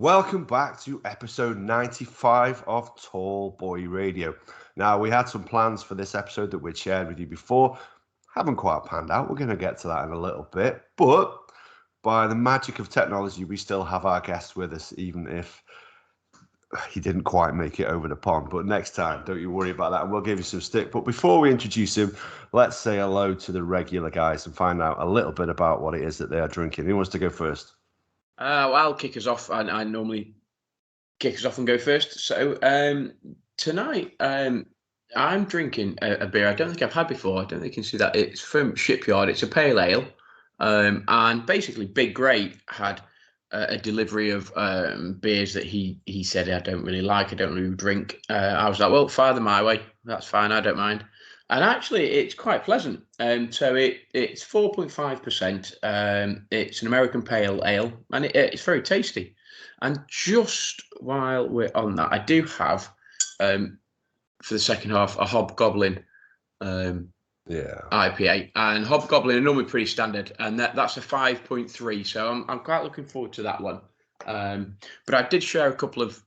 Welcome back to episode 95 of Tall Boy Radio. Now, we had some plans for this episode that we'd shared with you before. Haven't quite panned out. We're going to get to that in a little bit. But by the magic of technology, we still have our guest with us, even if he didn't quite make it over the pond. But next time, don't you worry about that. And we'll give you some stick. But before we introduce him, let's say hello to the regular guys and find out a little bit about what it is that they are drinking. Who wants to go first? Well, I'll kick us off. I normally kick us off and go first. So tonight, I'm drinking a beer I don't think I've had before. I don't think you can see that. It's from Shipyard. It's a pale ale. And basically, Big Grey had a delivery of beers that he said I don't really like. I don't really drink. I was like, well, fire them my way. That's fine. I don't mind. And actually, it's quite pleasant. So it's 4.5%. It's an American pale ale, and it's very tasty. And just while we're on that, I do have, for the second half, a Hobgoblin IPA. And Hobgoblin are normally pretty standard, and that's a 5.3. So I'm quite looking forward to that one. But I did share a couple of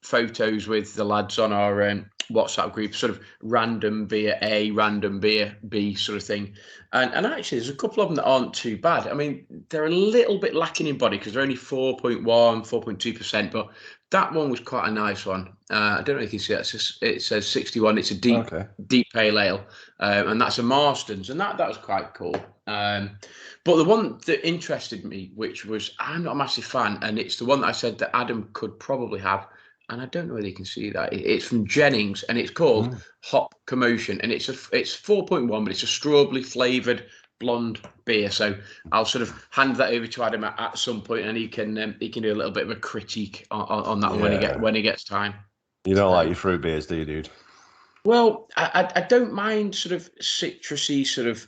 photos with the lads on our WhatsApp group, sort of random beer A, random beer B sort of thing. And actually, there's a couple of them that aren't too bad. I mean, they're a little bit lacking in body because they're only 4.1, 4.2%, but that one was quite a nice one. I don't know if you can see that. It says 61. It's a deep pale ale, and that's a Marston's, and that was quite cool. But the one that interested me, which was, I'm not a massive fan, and it's the one that I said that Adam could probably have, and I don't know whether you can see that. It's from Jennings, and it's called Hop Commotion, and it's 4.1, but it's a strawberry flavoured blonde beer. So I'll sort of hand that over to Adam at some point, and he can do a little bit of a critique on that when he gets time. You don't like your fruit beers, do you, dude? Well, I don't mind sort of citrusy sort of,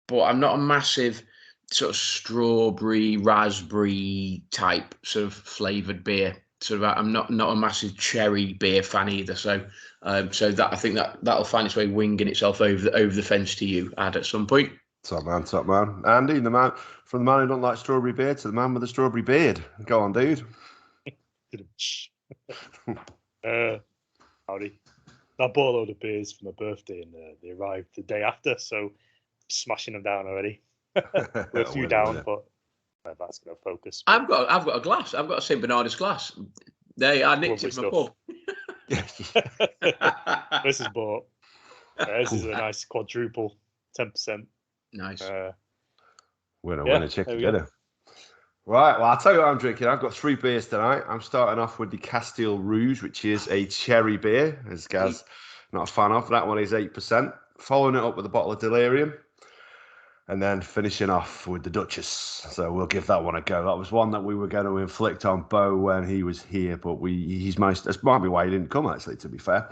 but I'm not a massive sort of strawberry, raspberry type sort of flavoured beer. Sort of, I'm not a massive cherry beer fan either. So that I think that'll find its way winging itself over the fence to you, Ad, at some point. Top man. Andy, the man who don't like strawberry beer to the man with the strawberry beard. Go on, dude. Howdy. I bought a load of beers for my birthday, and they arrived the day after, so smashing them down already. We're a few down, but that's going to focus. I've got a glass. I've got a St. Bernardus glass. I nicked it from a pub. This is bought. This is a nice quadruple, 10%. Nice. Winner, chicken dinner. Right, well, I'll tell you what I'm drinking. I've got 3 beers tonight. I'm starting off with the Castile Rouge, which is a cherry beer, as Gaz not a fan of. That one is 8%. Following it up with a bottle of Delirium. And then finishing off with the Duchess. So we'll give that one a go. That was one that we were going to inflict on Beau when he was here, but he's managed. That might be why he didn't come, actually, to be fair.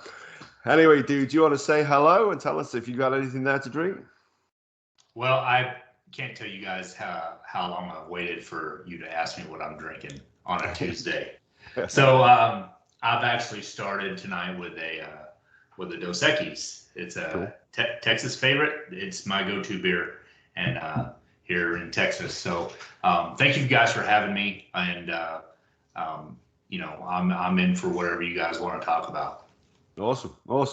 Anyway, dude, do you want to say hello and tell us if you got anything there to drink? Well, I can't tell you guys how long I've waited for you to ask me what I'm drinking on a Tuesday. So I've actually started tonight with a Dos Equis. It's a Texas favorite. It's my go-to beer. And here in Texas. So thank you guys for having me. And, I'm in for whatever you guys want to talk about. Awesome. Well, I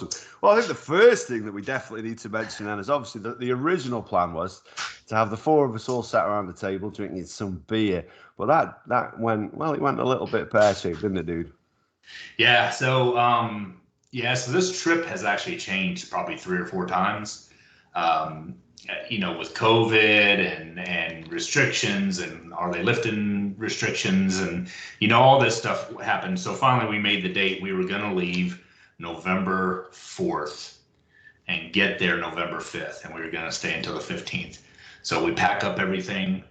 think the first thing that we definitely need to mention then is obviously the original plan was to have the 4 of us all sat around the table drinking some beer. But that went a little bit pear-shaped, didn't it, dude? Yeah. So, so this trip has actually changed probably 3 or 4 times. With COVID and restrictions, and are they lifting restrictions, and all this stuff happened. So finally we made the date. We were going to leave November 4th and get there November 5th, and we were going to stay until the 15th. So we packed up everything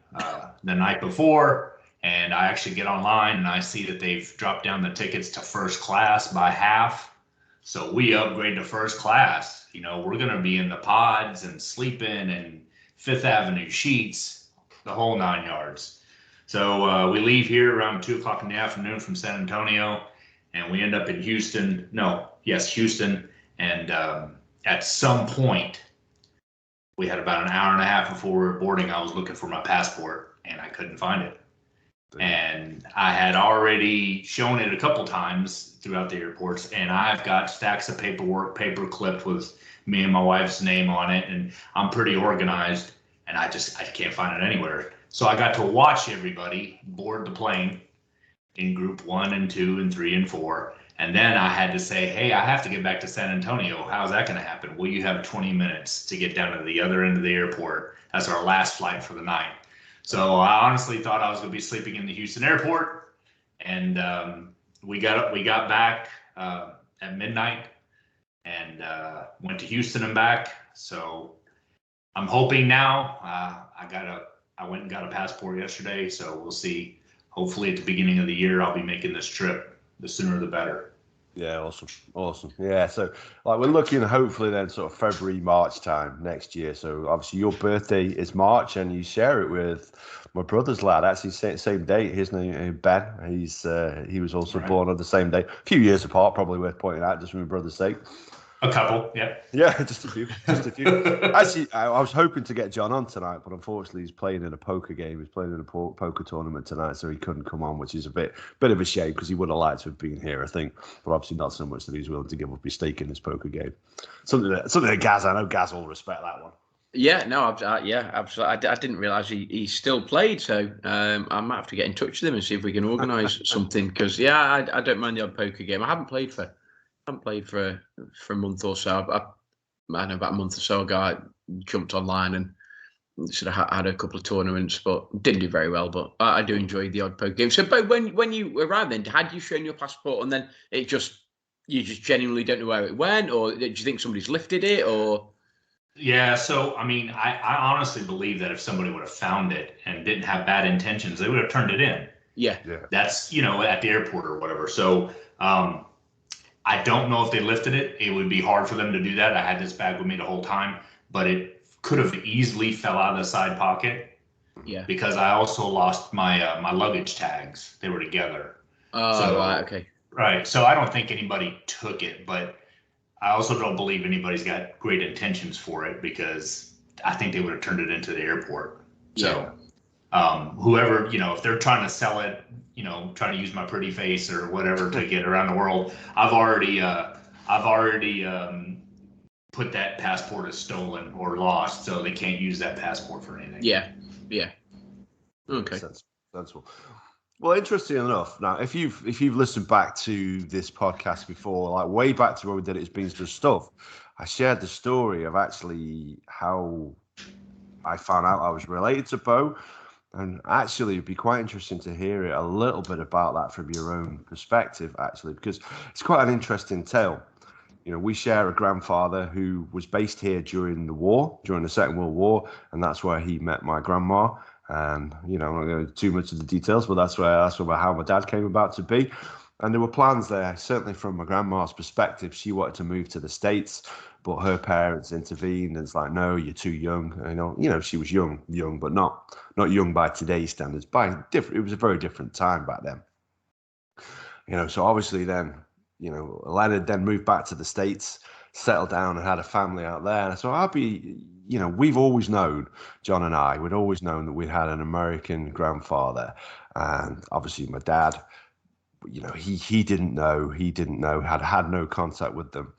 the night before, and I actually get online and I see that they've dropped down the tickets to first class by half. So we upgrade to first class. We're going to be in the pods and sleeping and Fifth Avenue sheets, the whole 9 yards. So we leave here around 2:00 in the afternoon from San Antonio, and we end up in Houston. And at some point, we had about an hour and a half before we were boarding. I was looking for my passport, and I couldn't find it. And I had already shown it a couple times throughout the airports, and I've got stacks of paperwork, paper clipped with me and my wife's name on it, and I'm pretty organized, and I can't find it anywhere. So I got to watch everybody board the plane in group 1 and 2 and 3 and 4. And then I had to say, hey, I have to get back to San Antonio. How's that going to happen? Well, you have 20 minutes to get down to the other end of the airport. That's our last flight for the night. So I honestly thought I was going to be sleeping in the Houston airport. And we got back at midnight and went to Houston and back. So I'm hoping now. I went and got a passport yesterday. So we'll see. Hopefully at the beginning of the year, I'll be making this trip. The sooner the better. Yeah, awesome. Yeah, so like we're looking hopefully then sort of February, March time next year. So obviously your birthday is March, and you share it with my brother's lad. Actually, same date. His name is Ben. He was also born on the same day. A few years apart, probably worth pointing out, just for my brother's sake. A couple, yeah. Yeah, just a few. Actually, I was hoping to get John on tonight, but unfortunately he's playing in a poker game. He's playing in a poker tournament tonight, so he couldn't come on, which is a bit of a shame because he would have liked to have been here, I think, but obviously not so much that he's willing to give up his stake in this poker game. Something that Gaz, I know Gaz will respect that one. Yeah, no, yeah, absolutely. I didn't realise he still played, so I might have to get in touch with him and see if we can organise something. Because I don't mind the odd poker game. I haven't played for a month or so. I know about a month or so ago, I jumped online and sort of had a couple of tournaments, but didn't do very well. But I do enjoy the odd poker game. So, but when you arrived, then had you shown your passport, and then you just genuinely don't know where it went, or do you think somebody's lifted it, or? Yeah, so I mean, I honestly believe that if somebody would have found it and didn't have bad intentions, they would have turned it in. Yeah. That's at the airport or whatever. So I don't know if they lifted it. It would be hard for them to do that. I had this bag with me the whole time, but it could have easily fell out of the side pocket. Yeah. Because I also lost my my luggage tags. They were together. Oh, right. Okay. Right. So I don't think anybody took it, but I also don't believe anybody's got great intentions for it because I think they would have turned it into the airport. So whoever, if they're trying to sell it, trying to use my pretty face or whatever to get around the world, I've already put that passport as stolen or lost, so they can't use that passport for anything. Yeah. Okay. Sensible. Well, interesting enough. Now, if you've listened back to this podcast before, like way back to when we did It's Beans to Stuff, I shared the story of actually how I found out I was related to Beau, and actually it'd be quite interesting to hear it a little bit about that from your own perspective, actually, because it's quite an interesting tale. We share a grandfather who was based here during the Second World War, and that's where he met my grandma. And I'm not going to go into too much of the details, but that's where how my dad came about to be. And there were plans there, certainly from my grandma's perspective. She wanted to move to the States, but her parents intervened and it's like, no, you're too young. She was young, but not young by today's standards. It was a very different time back then. So obviously then, Leonard then moved back to the States, settled down and had a family out there. So we've always known, John and I, we'd always known that we had an American grandfather. And obviously my dad, he didn't know, had no contact with them,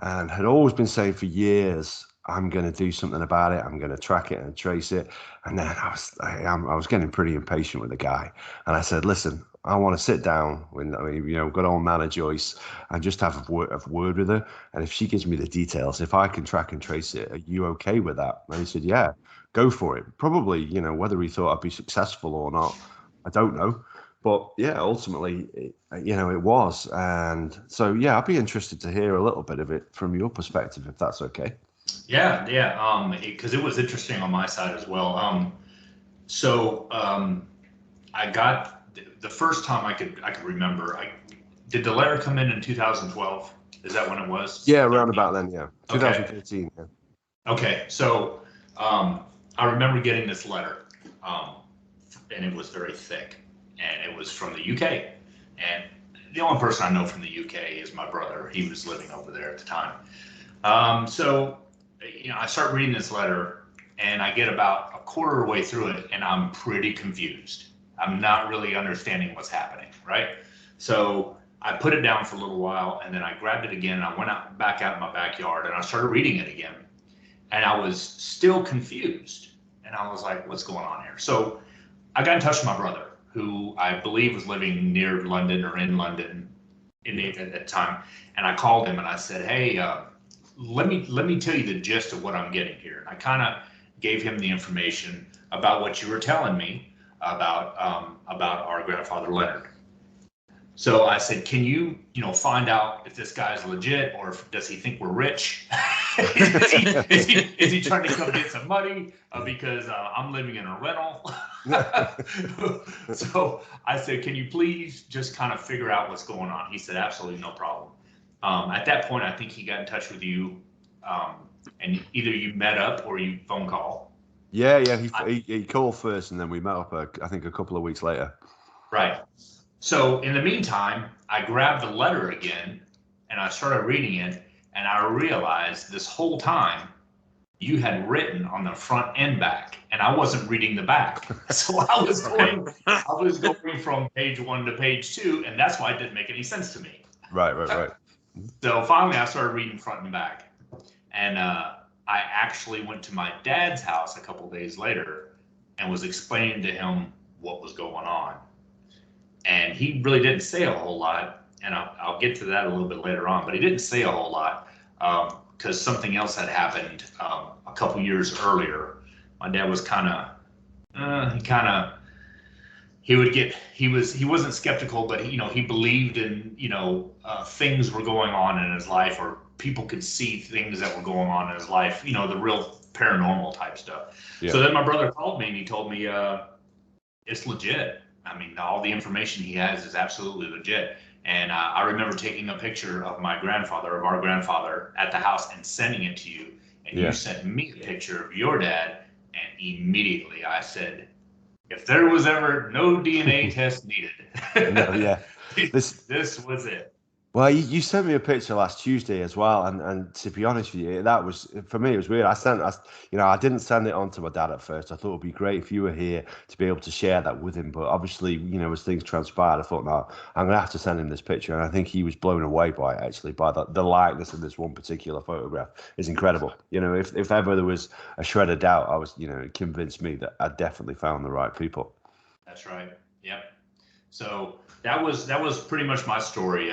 and had always been saying for years, I'm going to do something about it. I'm going to track it and trace it. And then I was getting pretty impatient with the guy. And I said, listen, I want to sit down with, good old Nana Joyce and just have a word with her. And if she gives me the details, if I can track and trace it, are you okay with that? And he said, yeah, go for it. Probably, whether he thought I'd be successful or not, I don't know. But yeah, ultimately, it was. And so, yeah, I'd be interested to hear a little bit of it from your perspective, if that's okay. Yeah. Because it was interesting on my side as well. I got the first time I could remember. Did the letter come in 2012? Is that when it was? Yeah, around about then. Yeah, 2015. Okay. Yeah. Okay, so I remember getting this letter, and it was very thick, and it was from the UK. And the only person I know from the UK is my brother. He was living over there at the time. I start reading this letter, and I get about a quarter way through it, and I'm pretty confused. I'm not really understanding what's happening, right? So I put it down for a little while, and then I grabbed it again. And I went back out in my backyard, and I started reading it again. And I was still confused. And I was like, what's going on here? So I got in touch with my brother, who I believe was living near London or in London at that time. And I called him and I said, hey, let me tell you the gist of what I'm getting here. And I kind of gave him the information about what you were telling me about our grandfather Leonard. So I said, can you find out if this guy's legit, or does he think we're rich? is he trying to come get some money because I'm living in a rental? So I said, can you please just kind of figure out what's going on? He said, absolutely no problem. At that point, I think he got in touch with you, and either you met up or you phone call. Yeah. He called first, and then we met up, I think, a couple of weeks later. Right. So in the meantime, I grabbed the letter again, and I started reading it, and I realized this whole time you had written on the front and back, and I wasn't reading the back. So I was going from page 1 to page 2, and that's why it didn't make any sense to me. Right. So finally, I started reading front and back, and I actually went to my dad's house a couple days later and was explaining to him what was going on. And he really didn't say a whole lot, and I'll get to that a little bit later on, but he didn't say a whole lot because something else had happened a couple years earlier. My dad was he wasn't skeptical, but he believed in, things were going on in his life, or people could see things that were going on in his life, the real paranormal type stuff. Yeah. So then my brother called me and he told me it's legit. I mean, all the information he has is absolutely legit. And I remember taking a picture of our grandfather at the house and sending it to you. And you sent me a picture of your dad. And immediately I said, if there was ever no DNA test needed, this was it. Well, you sent me a picture last Tuesday as well, and to be honest with you, that was, for me, it was weird. I didn't send it on to my dad at first. I thought it would be great if you were here to be able to share that with him. But obviously, as things transpired, I thought, no, I'm going to have to send him this picture. And I think he was blown away by it, actually, by the likeness of this one particular photograph. It's incredible. If ever there was a shred of doubt, I was, it convinced me that I definitely found the right people. That's right. Yep. So that was pretty much my story.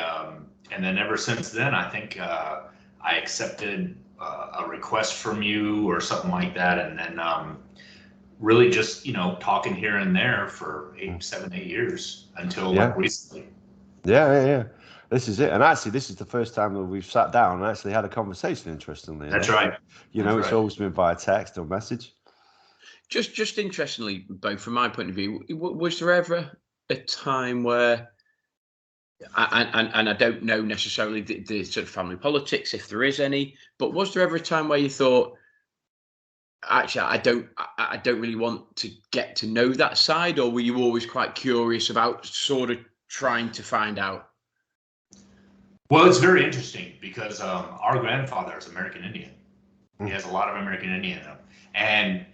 And then ever since then, I think I accepted a request from you or something like that. And then really just, talking here and there for 7, 8 years until recently. Yeah. This is it. And actually, this is the first time that we've sat down and actually had a conversation, interestingly. That's right. It's always been via text or message. Just interestingly, Beau, from my point of view, was there ever a time where, and I don't know necessarily the sort of family politics, if there is any, but was there ever a time where you thought, actually, I don't really want to get to know that side, or were you always quite curious about sort of trying to find out? Well, it's very interesting because our grandfather is American Indian. He has a lot of American Indian in him. And,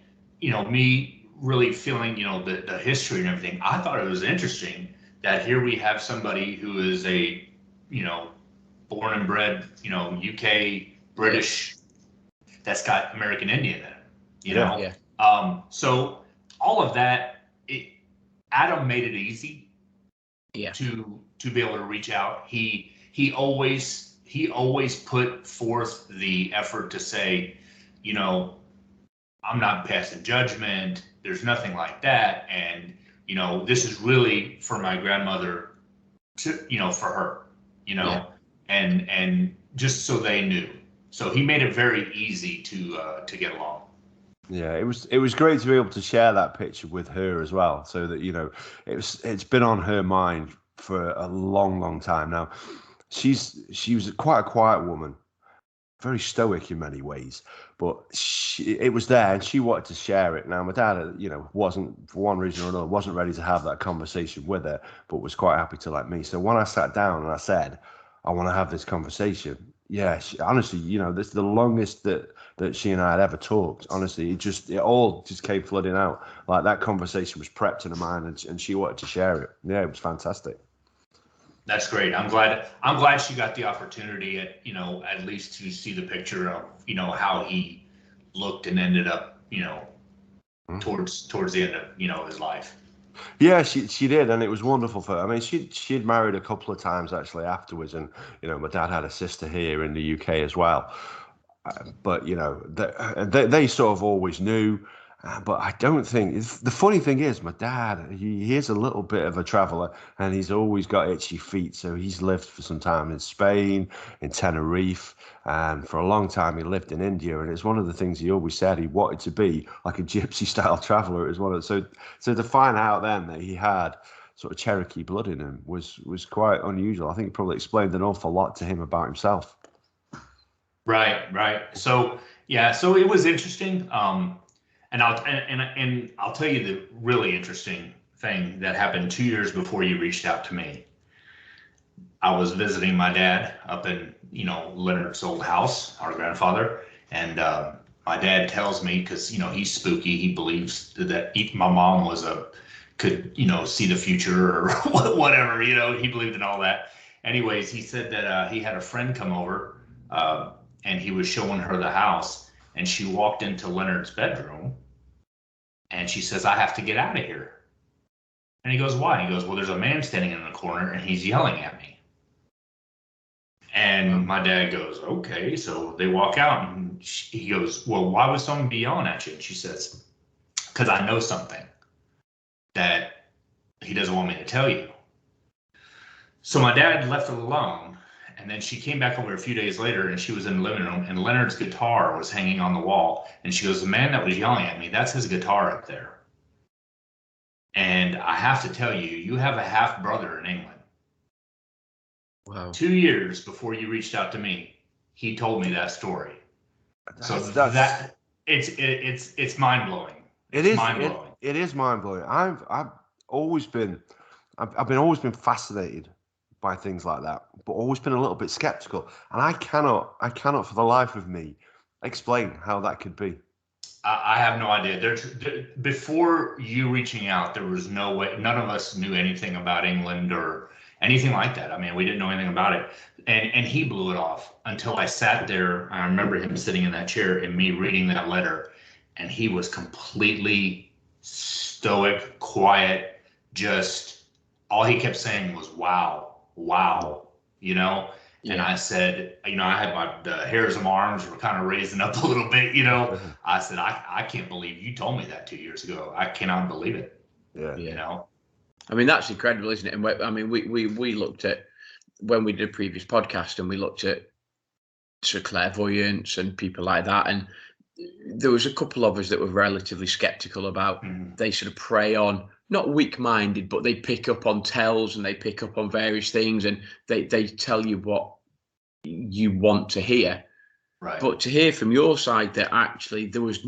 me really feeling, the history and everything, I thought it was interesting that here we have somebody who is a, born and bred, UK, British, that's got American Indian in it, you know? Yeah. So all of that, Adam made it easy to be able to reach out. He always put forth the effort to say, I'm not passing judgment. There's nothing like that. And, this is really for my grandmother to, for her, and just so they knew. So he made it very easy to get along. Yeah, it was great to be able to share that picture with her as well, so that it's been on her mind for a long time now. She was quite a quiet woman, very stoic in many ways, but it was there and she wanted to share it. Now my dad, wasn't, for one reason or another, wasn't ready to have that conversation with her, but was quite happy to let me. So when I sat down and I said, I want to have this conversation, Yeah, honestly, this is the longest that she and I had ever talked. Honestly, it all just came flooding out. Like that conversation was prepped in her mind, and she wanted to share it. Yeah, it was fantastic. That's great. I'm glad she got the opportunity at least to see the picture of, how he looked and ended up, towards the end of, his life. Yeah, she did, and it was wonderful for her. I mean, she'd married a couple of times actually afterwards, and my dad had a sister here in the UK as well. But they sort of always knew. But I don't think the funny thing is, my dad, he is a little bit of a traveller, and he's always got itchy feet. So he's lived for some time in Spain, in Tenerife, and for a long time he lived in India. And it's one of the things he always said, he wanted to be like a gypsy style traveller. It was one of so to find out then that he had sort of Cherokee blood in him was quite unusual. I think it probably explained an awful lot to him about himself. Right. So it was interesting. And I'll tell you the really interesting thing that happened 2 years before you reached out to me. I was visiting my dad up in Leonard's old house, our grandfather, and my dad tells me, because he's spooky, he believes that my mom could see the future or whatever, he believed in all that. Anyways, he said that he had a friend come over and he was showing her the house. And she walked into Leonard's bedroom and she says, "I have to get out of here." And he goes, "Why?" He goes, "Well, there's a man standing in the corner and he's yelling at me." And my dad goes, "Okay." So they walk out and he goes, "Well, why would someone be yelling at you?" And she says, "Because I know something that he doesn't want me to tell you." So my dad left her alone. And then she came back over a few days later and she was in the living room and Leonard's guitar was hanging on the wall. And she goes, "The man that was yelling at me, that's his guitar up there. And I have to tell you, you have a half brother in England." Wow. 2 years before you reached out to me, he told me that story. So it's mind blowing. It is mind blowing. It is mind blowing. I've always been fascinated by things like that, but always been a little bit skeptical, and I cannot for the life of me explain how that could be. I have no idea. Before you reaching out, there was no way. None of us knew anything about England or anything like that. I mean, we didn't know anything about it, and he blew it off until I sat there. I remember him sitting in that chair and me reading that letter, and he was completely stoic, quiet. Just all he kept saying was "Wow." Yeah. And I said, I had the hairs on my arms were kind of raising up a little bit, I said, I can't believe you told me that 2 years ago. I cannot believe it. Yeah. I mean, that's incredible, isn't it? And I mean, we looked at, when we did a previous podcast, and we looked at sort of clairvoyance and people like that. And there was a couple of us that were relatively skeptical about, they sort of prey on, not weak-minded, but they pick up on tells and they pick up on various things and they tell you what you want to hear. Right. But to hear from your side that actually there was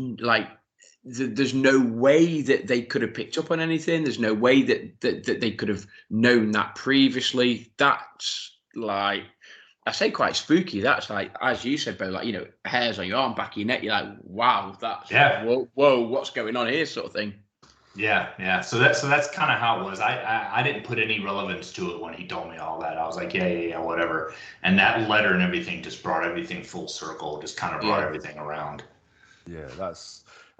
there's no way that they could have picked up on anything. There's no way that they could have known that previously. That's like, I say quite spooky. That's like, as you said, Beau, hairs on your arm, back of your neck. You're like, wow, that's whoa, what's going on here, sort of thing. Yeah. So that's kind of how it was. I didn't put any relevance to it when he told me all that. I was like, yeah, whatever. And that letter and everything just brought everything full circle. Just kind of brought everything around. Yeah,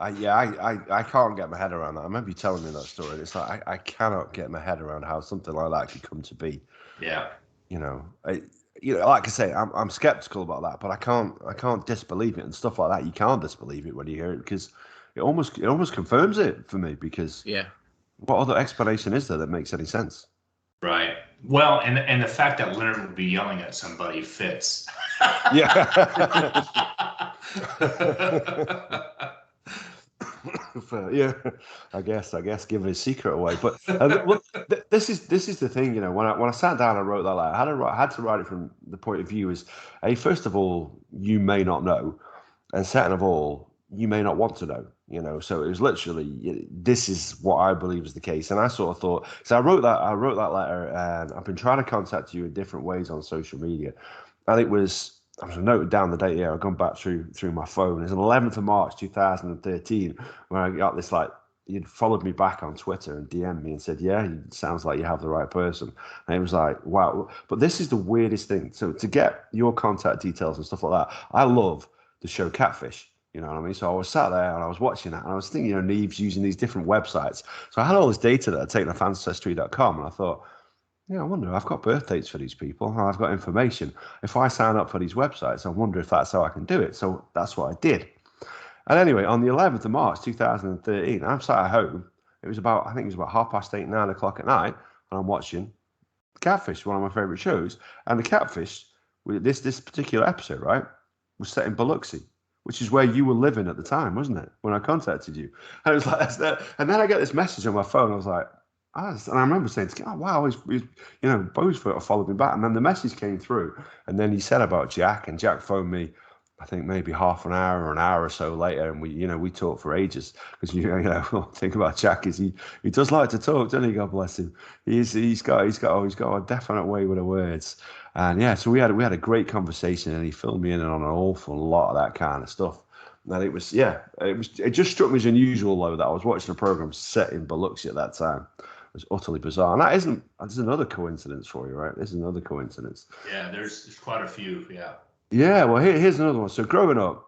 I can't get my head around that. I remember you telling me that story. It's like I cannot get my head around how something like that could come to be. Yeah. Like I say, I'm skeptical about that, but I can't disbelieve it and stuff like that. You can't disbelieve it when you hear it because it almost confirms it for me. Because what other explanation is there that makes any sense? Right. Well, and the fact that Leonard would be yelling at somebody fits. Yeah. Yeah, I guess giving his secret away. But this is the thing, when I sat down and wrote that letter, I had to write it from the point of view is, first of all, you may not know, and second of all, you may not want to know. So it was literally, this is what I believe is the case, and I sort of thought, so I wrote that letter, and I've been trying to contact you in different ways on social media, and it was I was noted down the date here. I've gone back through my phone. It's the 11th of March 2013 when I got this, like, you'd followed me back on Twitter and DM'd me and said, yeah, it sounds like you have the right person. And it was like, wow. But this is the weirdest thing. So to get your contact details and stuff like that, I love the show Catfish. You know what I mean? So I was sat there and I was watching that and I was thinking, Neve's using these different websites. So I had all this data that I'd taken off Ancestry.com and I thought, I wonder, I've got birth dates for these people. I've got information. If I sign up for these websites, I wonder if that's how I can do it. So that's what I did. And anyway, on the 11th of March, 2013, I'm sat at home. I think it was about 8:30, 9 o'clock at night, and I'm watching Catfish, one of my favorite shows. And the Catfish, this particular episode, right, was set in Biloxi, which is where you were living at the time, wasn't it? When I contacted you. And it was like, that's that. And then I get this message on my phone. I was like, and I remember saying, oh, wow, Beau's followed me back. And then the message came through. And then he said about Jack, and Jack phoned me, I think maybe half an hour or an hour or so later. And we talked for ages. Because, think about Jack is he does like to talk, doesn't he? God bless him. He's got a definite way with the words. And yeah, so we had a great conversation and he filled me in on an awful lot of that kind of stuff. And it just struck me as unusual though that I was watching a program set in Biloxi at that time. It was utterly bizarre. And that's another coincidence for you, right? This is another coincidence. Yeah, there's quite a few, yeah. Yeah, well, here's another one. So growing up,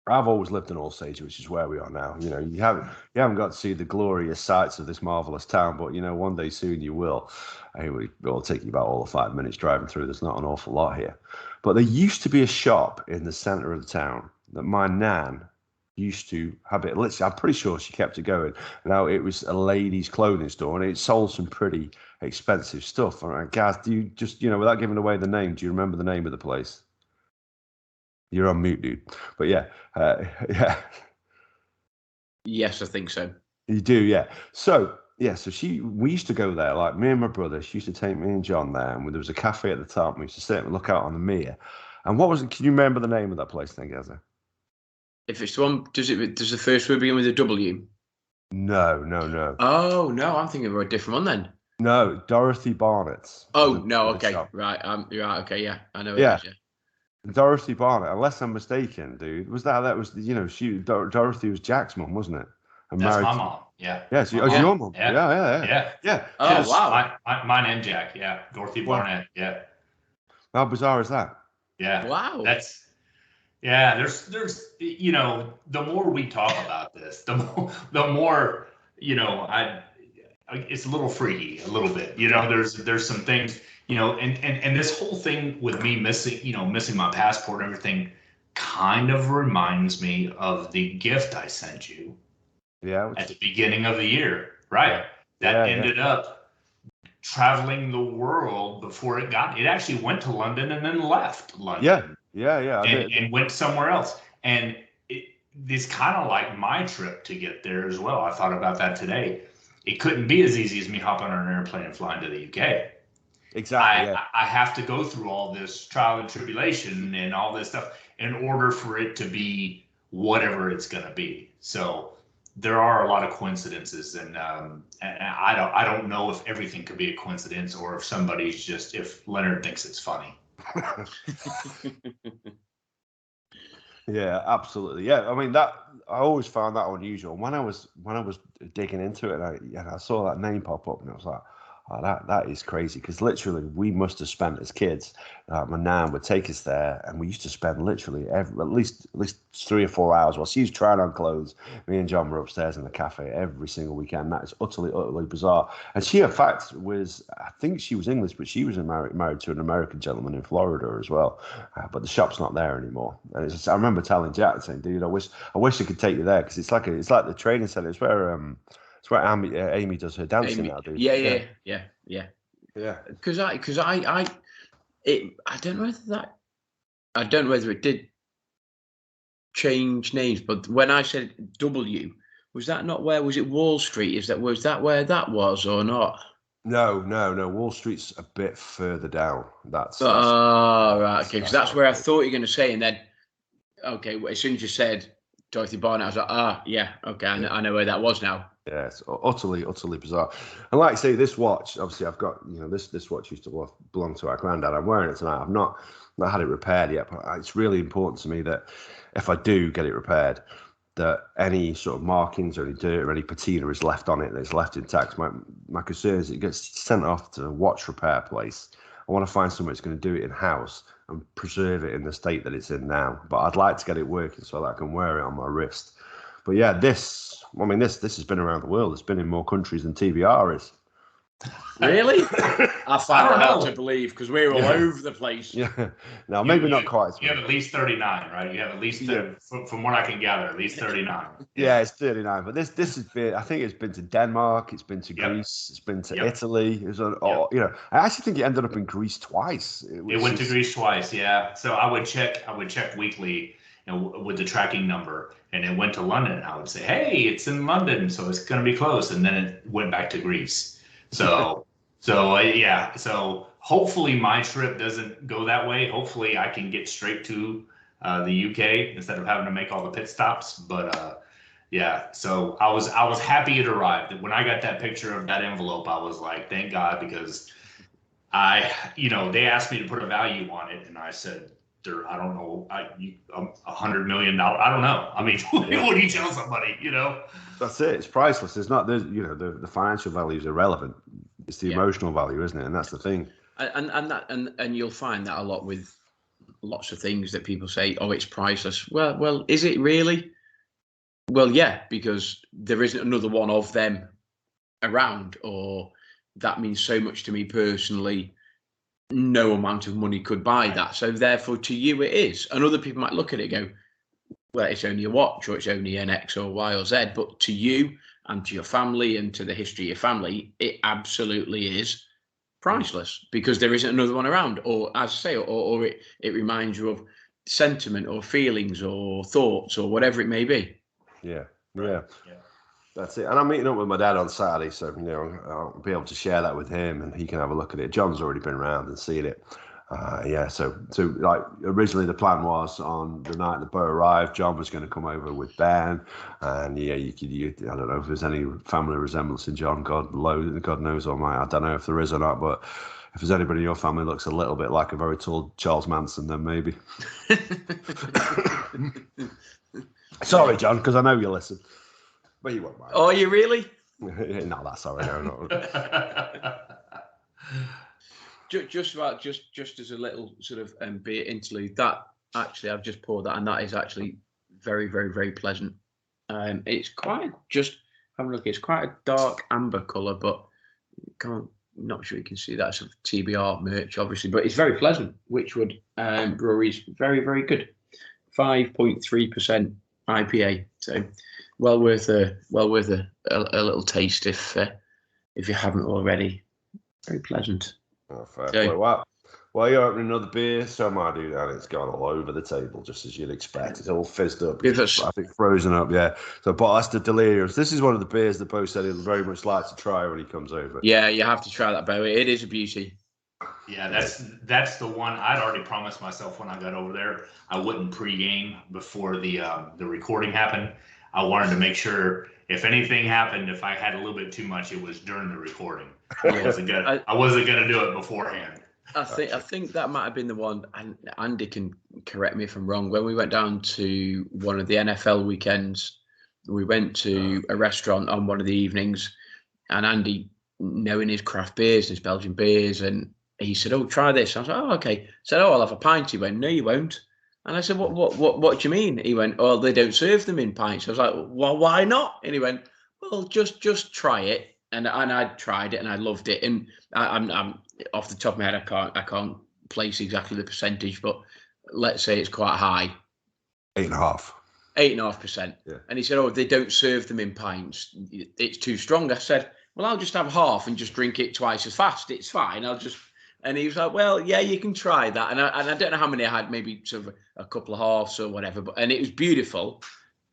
I've always lived in Allsage, which is where we are now. You haven't got to see the glorious sights of this marvelous town, but one day soon you will. It'll take you about all of 5 minutes driving through. There's not an awful lot here, but there used to be a shop in the centre of the town that my nan used to have it. I'm pretty sure she kept it going. Now it was a ladies' clothing store, and it sold some pretty expensive stuff. All right, Gaz, do you just without giving away the name, do you remember the name of the place? You're on mute, dude. But yeah. Yes, I think so. You do, yeah. So we used to go there, like me and my brother. She used to take me and John there, and there was a cafe at the top. We used to sit and look out on the mere. And what was it? Can you remember the name of that place then, Gaza? If it's the one, does the first word begin with a W? No. Oh no, I'm thinking of a different one then. No, Dorothy Barnett's. Oh no, okay, right. You're right. Okay, yeah, I know. Yeah. Dorothy Barnett, unless I'm mistaken, dude. Dorothy was Jack's mum, wasn't it? And that's my mom. Yeah. Yeah. So your mum. Yeah. Oh wow. Mine and Jack. Yeah. Dorothy Barnett. Yeah. How bizarre is that? Yeah. Wow. There's the more we talk about this, the more it's a little freaky, a little bit. There's some things. And this whole thing with me missing my passport and everything kind of reminds me of the gift I sent you at the beginning of the year, right? That ended up traveling the world before it actually went to London and then left London. Yeah. And went somewhere else. And it's kind of like my trip to get there as well. I thought about that today. It couldn't be as easy as me hopping on an airplane and flying to the UK. Exactly. I have to go through all this trial and tribulation and all this stuff in order for it to be whatever it's going to be. So there are a lot of coincidences, and I don't know if everything could be a coincidence or if Leonard thinks it's funny. Yeah, absolutely. Yeah, I mean I always found that unusual. When I was digging into it, and I saw that name pop up, and I was like, oh, that is crazy, because literally we must have spent as kids. My nan would take us there, and we used to spend literally at least 3 or 4 hours while she was trying on clothes. Me and John were upstairs in the cafe every single weekend. That is utterly bizarre. And she, in fact, I think she was English, but she was married to an American gentleman in Florida as well. But the shop's not there anymore. And I remember telling Jack, saying, "Dude, I wish I could take you there, because it's like the training center. It's where It's where Amy does her dancing now, dude. Yeah. Because I don't know whether it did change names, but when I said W, was that not where? Was it Wall Street? Was that where that was or not? No. Wall Street's a bit further down. That's right. Okay, because that's where I thought you were going to say, and then as soon as you said Dorothy Barnett, I was like, yeah, okay, I know where that was now. Yeah, it's utterly bizarre. And like I say, this watch, obviously I've got, this watch used to belong to our granddad. I'm wearing it tonight. not had it repaired yet, but it's really important to me that if I do get it repaired, that any sort of markings or any dirt or any patina is left on it that's left intact. My concern is it gets sent off to a watch repair place. I want to find someone that's going to do it in-house and preserve it in the state that it's in now. But I'd like to get it working so that I can wear it on my wrist. But yeah, this has been around the world. It's been in more countries than TBR is. Really? I find that hard to believe because we're all over the place. Yeah. No, maybe not quite. You have at least 39, right? You have at least, from what I can gather, at least 39. Yeah, it's 39. But this has been, I think it's been to Denmark, it's been to Greece, it's been to Italy. It was I actually think it ended up in Greece twice. It went to Greece twice, yeah. So I would check weekly, with the tracking number, and it went to London. I would say, hey, it's in London, so it's going to be close. And then it went back to Greece. So hopefully my trip doesn't go that way. Hopefully I can get straight to the UK instead of having to make all the pit stops. But so I was happy it arrived. When I got that picture of that envelope, I was like, thank God, because they asked me to put a value on it, and I said, I don't know, $100 million. I don't know. I mean, what do you tell somebody? That's it. It's priceless. It's not the financial value is irrelevant. It's the emotional value, isn't it? And that's the thing. And you'll find that a lot with lots of things that people say, oh, it's priceless. Well, is it really? Well, yeah, because there isn't another one of them around, or that means so much to me personally. No amount of money could buy that. So therefore, to you, it is. And other people might look at it and go, well, it's only a watch, or it's only an X or Y or Z. But to you and to your family and to the history of your family, it absolutely is priceless, because there isn't another one around. Or as I say, or it reminds you of sentiment or feelings or thoughts or whatever it may be. Yeah. That's it. And I'm meeting up with my dad on Saturday, so I'll be able to share that with him, and he can have a look at it. John's already been around and seen it. So like originally the plan was on the night the Beau arrived, John was going to come over with Ben, and I don't know if there's any family resemblance in John. God knows, I don't know if there is or not, but if there's anybody in your family looks a little bit like a very tall Charles Manson, then maybe. Sorry, John, because I know you listen. But you won't mind. Oh, you really? No, that's all right. No. Just as a little sort of beer interlude, that actually I've just poured that, and that is actually very, very, very pleasant. It's quite, just have a look. It's quite a dark amber colour, but not sure you can see that. It's a TBR merch, obviously, but it's very pleasant. Witchwood Brewery's very, very good. 5.3% IPA, so well worth a little taste if you haven't already. Very pleasant. Oh, fair play. While you're opening another beer, so am I, dude, and it's gone all over the table, just as you'd expect. It's all fizzed up. I think frozen up, yeah. So, but that's the Delirious. This is one of the beers that Beau said he'd very much like to try when he comes over. Yeah, you have to try that, Beau. It is a beauty. Yeah, that's the one. I'd already promised myself when I got over there I wouldn't pregame before the recording happened. I wanted to make sure if anything happened, if I had a little bit too much, it was during the recording. I wasn't gonna do it beforehand. I think that might have been the one, and Andy can correct me if I'm wrong. When we went down to one of the NFL weekends, we went to a restaurant on one of the evenings, and Andy, knowing his craft beers and his Belgian beers, and he said, "Oh, try this." I was like, "Oh, okay." I said, "Oh, I'll have a pint." He went, "No, you won't." And I said, "What do you mean?" He went, "Oh, they don't serve them in pints." I was like, "Well, why not?" And he went, "Well, just try it." And I tried it and I loved it. And I'm off the top of my head, I can't place exactly the percentage, but let's say it's quite high. 8.5%. 8.5%. Yeah. And he said, "Oh, they don't serve them in pints. It's too strong." I said, "Well, I'll just have half and just drink it twice as fast. It's fine. I'll just." And he was like, "Well, yeah, you can try that." And I don't know how many I had, maybe sort of a couple of halves or whatever. And it was beautiful.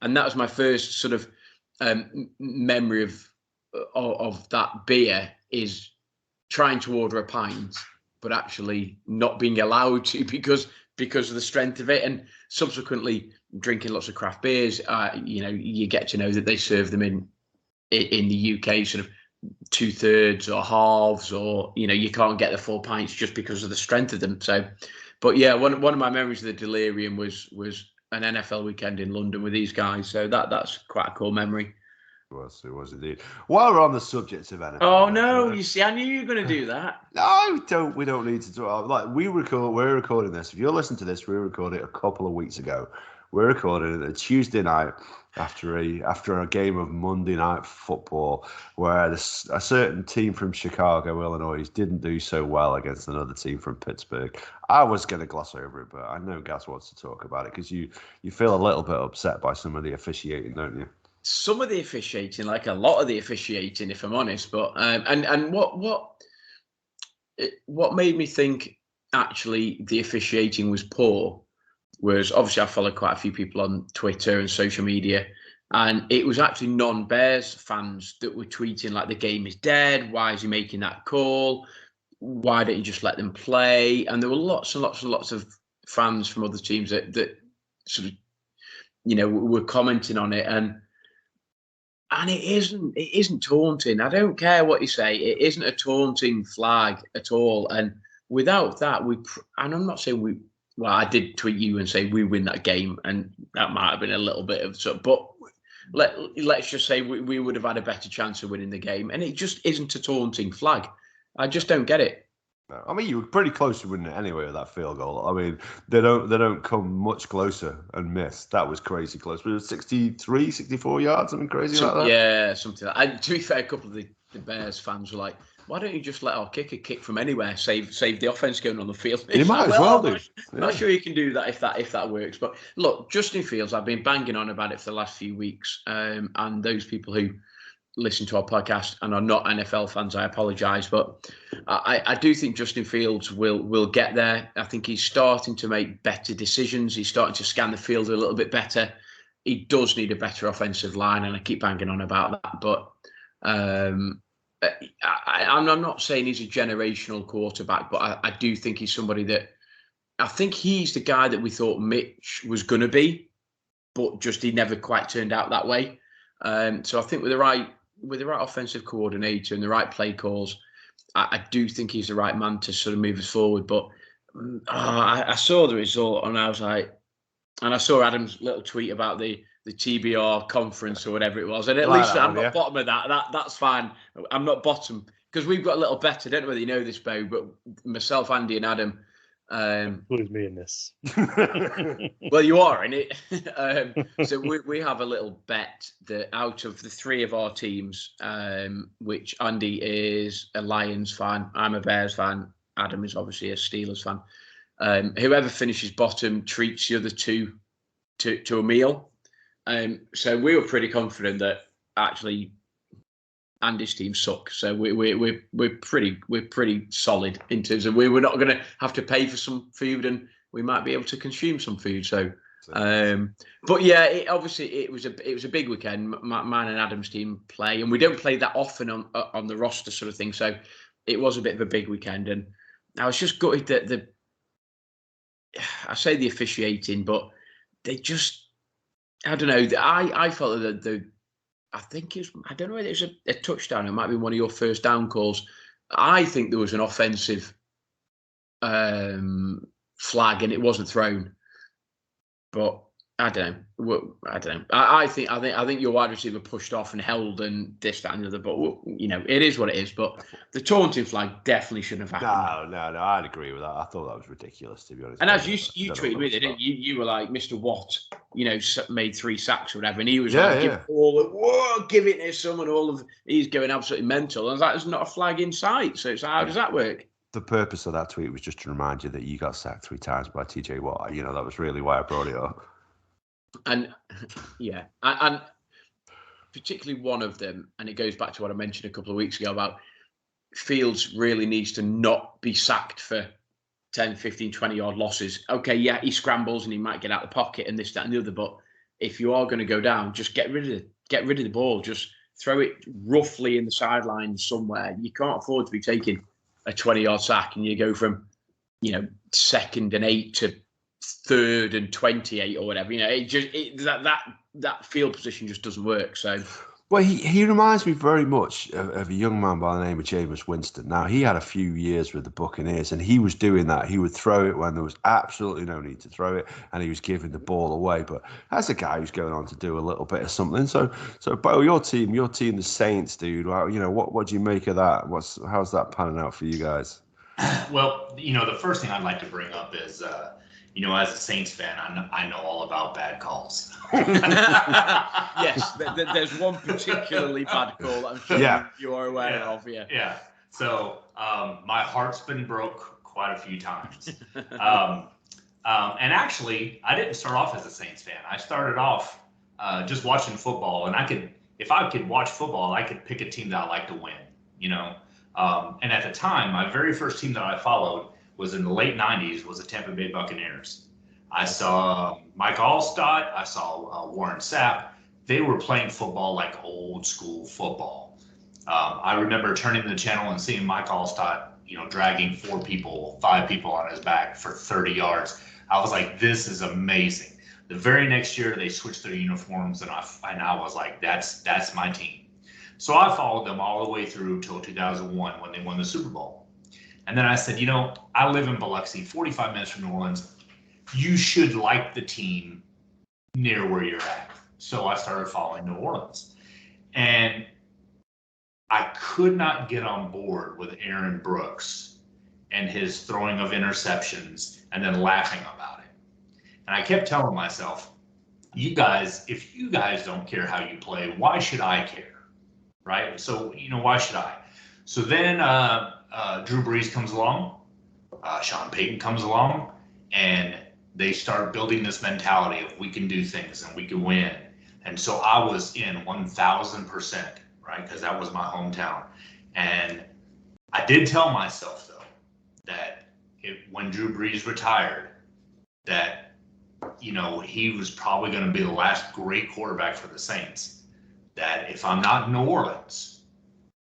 And that was my first sort of memory of that beer, is trying to order a pint, but actually not being allowed to because of the strength of it. And subsequently drinking lots of craft beers, you get to know that they serve them in the UK sort of 2/3 or halves, or you can't get the full pints just because of the strength of them. So, But yeah, one of my memories of the delirium was an NFL weekend in London with these guys. So that's quite a cool memory. It was indeed. While we're on the subject of NFL, oh no, you see, I knew you were going to do that. No, we don't need to talk. Like we're recording this. If you're listening to this, we recorded it a couple of weeks ago. We're recording it a Tuesday night after a game of Monday Night Football, where a certain team from Chicago, Illinois, didn't do so well against another team from Pittsburgh. I was going to gloss over it, but I know Gaz wants to talk about it because you feel a little bit upset by some of the officiating, don't you? Some of the officiating, like a lot of the officiating, if I'm honest. But and what made me think actually the officiating was poor was obviously I followed quite a few people on Twitter and social media, and it was actually non-Bears fans that were tweeting like the game is dead. Why is he making that call? Why don't you just let them play? And there were lots and lots and lots of fans from other teams that sort of, were commenting on it. And it isn't taunting. I don't care what you say. It isn't a taunting flag at all. And without that, and I'm not saying well, I did tweet you and say we win that game, and that might have been a little bit of sort. But let's just say we would have had a better chance of winning the game, and it just isn't a taunting flag. I just don't get it. I mean, you were pretty close to winning it anyway with that field goal. I mean, they don't come much closer and miss. That was crazy close. But it was 63, 64 yards, something crazy like that. Yeah, something like that. And to be fair, a couple of the Bears fans were like, why don't you just let our kicker kick from anywhere, save the offense going on the field? You might as well do. I'm not sure you can do that if that works. But look, Justin Fields, I've been banging on about it for the last few weeks. And those people who listen to our podcast and are not NFL fans, I apologise, but I do think Justin Fields will get there. I think he's starting to make better decisions. He's starting to scan the field a little bit better. He does need a better offensive line, and I keep banging on about that. But I'm not saying he's a generational quarterback, but I do think he's somebody that I think he's the guy that we thought Mitch was going to be, but just he never quite turned out that way. So I think with the right offensive coordinator and the right play calls, I do think he's the right man to sort of move us forward. But I saw the result and I was like, and I saw Adam's little tweet about the TBR conference or whatever it was. And at least I'm not bottom of that. That's fine. I'm not bottom because we've got a little better. I don't know whether you know this, Beau, but myself, Andy and Adam. Includes me in this. Well, you are in it. So we have a little bet that out of the three of our teams, which Andy is a Lions fan, I'm a Bears fan, Adam is obviously a Steelers fan. Whoever finishes bottom treats the other two to a meal. So we were pretty confident that actually Andy's team suck. So we're pretty solid in terms of we're not going to have to pay for some food, and we might be able to consume some food. So, but yeah, it was a big weekend. Mine and Adam's team play, and we don't play that often on the roster sort of thing. So it was a bit of a big weekend, and I was just gutted that I say the officiating, but they just, I don't know. I felt that I think I don't know whether it was a touchdown. It might be one of your first down calls. I think there was an offensive flag and it wasn't thrown. But I don't know. I think your wide receiver pushed off and held and this, that, and the other. But it is what it is. But the taunting flag definitely shouldn't have happened. No, I'd agree with that. I thought that was ridiculous, to be honest. And as you tweeted me, didn't you? You were like, Mr. Watt, made 3 sacks or whatever, and he was give it to someone. He's going absolutely mental. And I was like, there's not a flag in sight. So it's how does that work? The purpose of that tweet was just to remind you that you got sacked 3 times by TJ Watt. That was really why I brought it up. And yeah, and particularly one of them, and it goes back to what I mentioned a couple of weeks ago about Fields really needs to not be sacked for 10, 15, 20 yard losses. Okay, yeah, he scrambles and he might get out of the pocket and this, that, and the other, but if you are going to go down, just get rid of the ball. Just throw it roughly in the sideline somewhere. You can't afford to be taking a 20-yard sack and you go from, 2nd and 8 to 3rd and 28 or whatever. That field position just doesn't work. So Well, he reminds me very much of a young man by the name of Jameis Winston. Now, he had a few years with the Buccaneers, and he was doing that. He would throw it when there was absolutely no need to throw it, and he was giving the ball away. But as a guy who's going on to do a little bit of something, so Beau, your team, the Saints, dude. Well, what do you make of that? How's that panning out for you guys? Well, the first thing I'd like to bring up is, as a Saints fan, I know all about bad calls. Yes, there's one particularly bad call I'm sure you are aware of. Yeah. So my heart's been broke quite a few times. And actually, I didn't start off as a Saints fan. I started off just watching football, and if I could watch football, I could pick a team that I like to win. And at the time, my very first team that I followed was in the late 90s, was the Tampa Bay Buccaneers. I saw Mike Allstott. I saw Warren Sapp. They were playing football like old school football. I remember turning the channel and seeing Mike Allstott, dragging 5 people on his back for 30 yards. I was like, this is amazing. The very next year, they switched their uniforms, and I was like, that's my team. So I followed them all the way through till 2001 when they won the Super Bowl. And then I said, I live in Biloxi, 45 minutes from New Orleans. You should like the team near where you're at. So I started following New Orleans. And I could not get on board with Aaron Brooks and his throwing of interceptions and then laughing about it. And I kept telling myself, if you guys don't care how you play, why should I care? Right? So, why should I? So then Drew Brees comes along, Sean Payton comes along, and they start building this mentality of we can do things and we can win. And so I was in 1,000%, right? Because that was my hometown. And I did tell myself, though, that when Drew Brees retired, that, he was probably going to be the last great quarterback for the Saints. That if I'm not in New Orleans,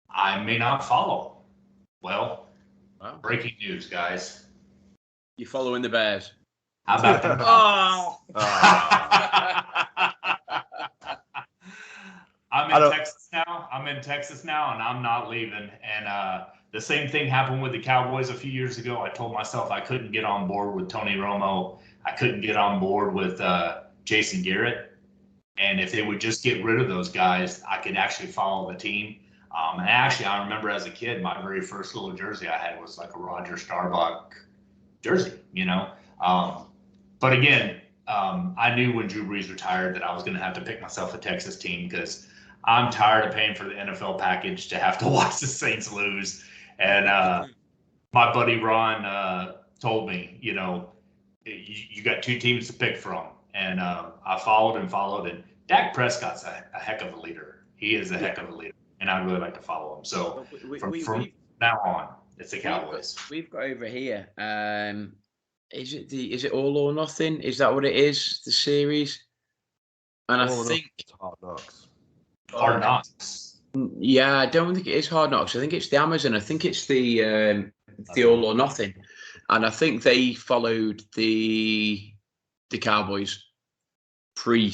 I may not follow him. Well, breaking news, guys. You following the Bears? How about them? I'm in Texas now, and I'm not leaving. And the same thing happened with the Cowboys a few years ago. I told myself I couldn't get on board with Tony Romo. I couldn't get on board with Jason Garrett. And if they would just get rid of those guys, I could actually follow the team. And actually, I remember as a kid, my very first little jersey I had was like a Roger Staubach jersey, But again, I knew when Drew Brees retired that I was going to have to pick myself a Texas team because I'm tired of paying for the NFL package to have to watch the Saints lose. And my buddy Ron told me, you got 2 teams to pick from. And I followed, and Dak Prescott's a heck of a leader. He is a heck of a leader, and I'd really like to follow him. So from now on, it's the Cowboys. We've got over here. Is it All or Nothing? Is that what it is? The series? And I think it's Hard Knocks. Hard Knocks. Yeah, I don't think it is Hard Knocks. I think it's the Amazon. I think it's the All or Nothing, and I think they followed the Cowboys pre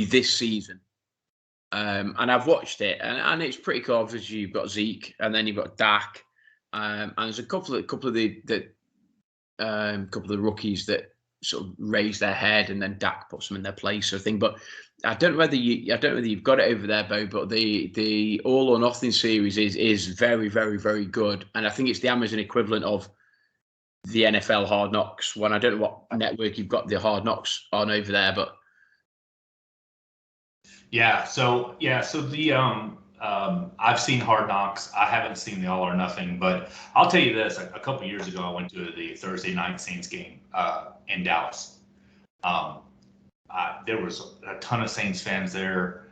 this season, and I've watched it, and it's pretty cool. Obviously, you've got Zeke, and then you've got Dak, and there's a couple of the rookies that sort of raise their head, and then Dak puts them in their place, sort of thing. But I don't know whether you've got it over there, Beau. But the All or Nothing series is very, very, very good, and I think it's the Amazon equivalent of the NFL Hard Knocks one. I don't know what network you've got the Hard Knocks on over there, but so the I've seen Hard Knocks. I haven't seen the All or Nothing, but I'll tell you this: a couple years ago, I went to the Thursday night Saints game in Dallas. There was a ton of Saints fans there.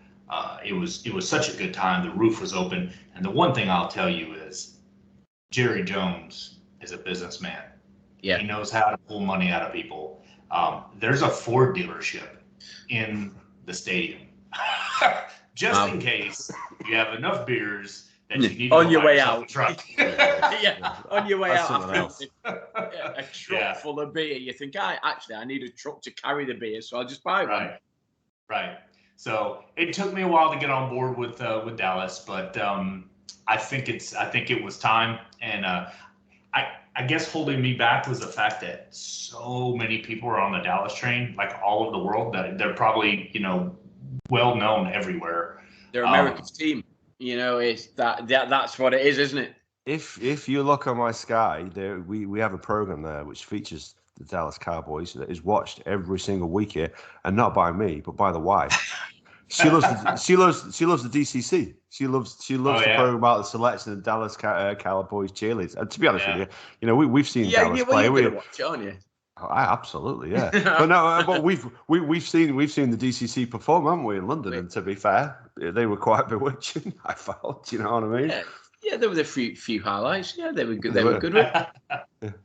It was such a good time. The roof was open, and the one thing I'll tell you is Jerry Jones is a businessman. Yeah. He knows how to pull money out of people. There's a Ford dealership in the stadium. Just in case you have enough beers that you need to on your way out. A truck. On your way That's out. A truck full of beer. You think, I need a truck to carry the beer, so I'll just buy one. Right. So it took me a while to get on board with Dallas, but I think it was time, and I guess holding me back was the fact that so many people are on the Dallas train, like all over the world, that they're probably, well known everywhere. They're America's team. It's that's what it is, isn't it? If you look on my Sky, we have a program there which features the Dallas Cowboys that is watched every single week here, and not by me, but by the wife. She loves the DCC. She loves the program about the selection of Dallas Cowboys cheerleaders. And to be honest with you, we've seen Dallas play. You're gonna watch it, aren't you? Absolutely, yeah. but we've seen the DCC perform, haven't we, in London? And to be fair, they were quite bewitching. I felt, you know what I mean? Yeah, there were a few highlights. Yeah, they were good. They were good.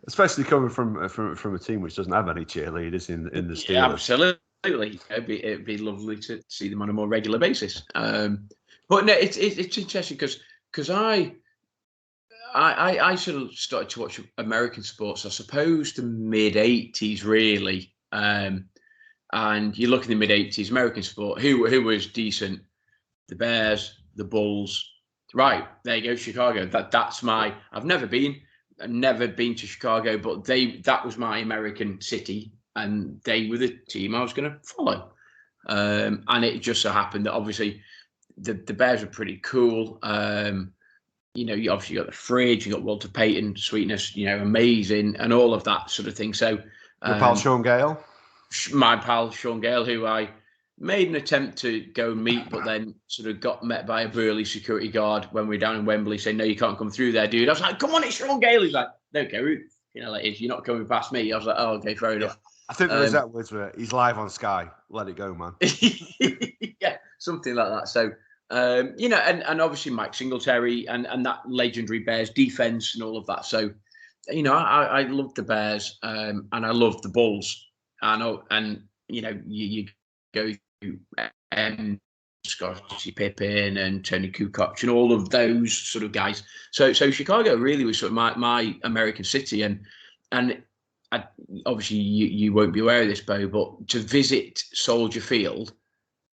Especially coming from a team which doesn't have any cheerleaders in the Steelers. Yeah, absolutely. It'd be lovely to see them on a more regular basis. But no, it's interesting because I sort of started to watch American sports, I suppose, the mid-'80s, really. And you look in the mid-'80s, American sport, who was decent? The Bears, the Bulls. Right, there you go, Chicago. That's my. I've never been to Chicago, but that was my American city, and they were the team I was going to follow. And it just so happened that obviously the Bears were pretty cool. You obviously got the fridge, you got Walter Payton, sweetness, amazing, and all of that sort of thing. So your pal Sean Gale, my pal Sean Gale, who I made an attempt to go and meet, but then sort of got met by a burly security guard when we were down in Wembley, saying, "No, you can't come through there, dude." I was like, "Come on, it's Sean Gale." He's like, "No, go, if you're not coming past me." I was like, "Oh, okay, fair enough." I think the exact words were, "He's live on Sky. Let it go, man." Yeah, something like that. So. And obviously Mike Singletary and that legendary Bears defense and all of that. So, I loved the Bears and I loved the Bulls. You go through Scottie Pippen and Tony Kukoc and all of those sort of guys. So Chicago really was sort of my American city, and obviously you won't be aware of this, Beau, but to visit Soldier Field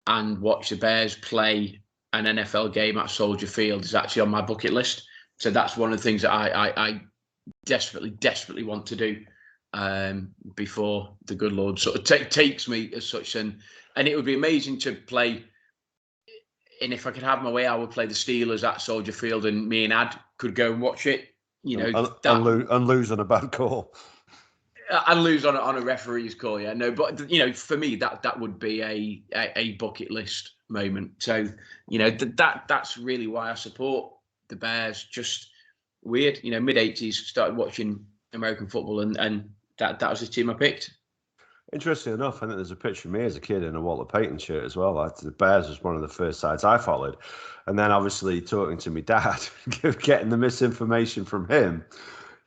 and watch the Bears play an NFL game at Soldier Field is actually on my bucket list. So that's one of the things that I desperately want to do before the good Lord sort of takes me as such. And it would be amazing to play. And if I could have my way, I would play the Steelers at Soldier Field, and me and Ad could go and watch it. And lose on a bad call. And lose on a referee's call, yeah. No, but for me that would be a bucket list moment. So that's really why I support the Bears. Just weird, mid-'80s started watching American football, and that was the team I picked. Interesting enough, I think there's a picture of me as a kid in a Walter Payton shirt as well. The Bears was one of the first sides I followed, and then obviously talking to my dad, getting the misinformation from him.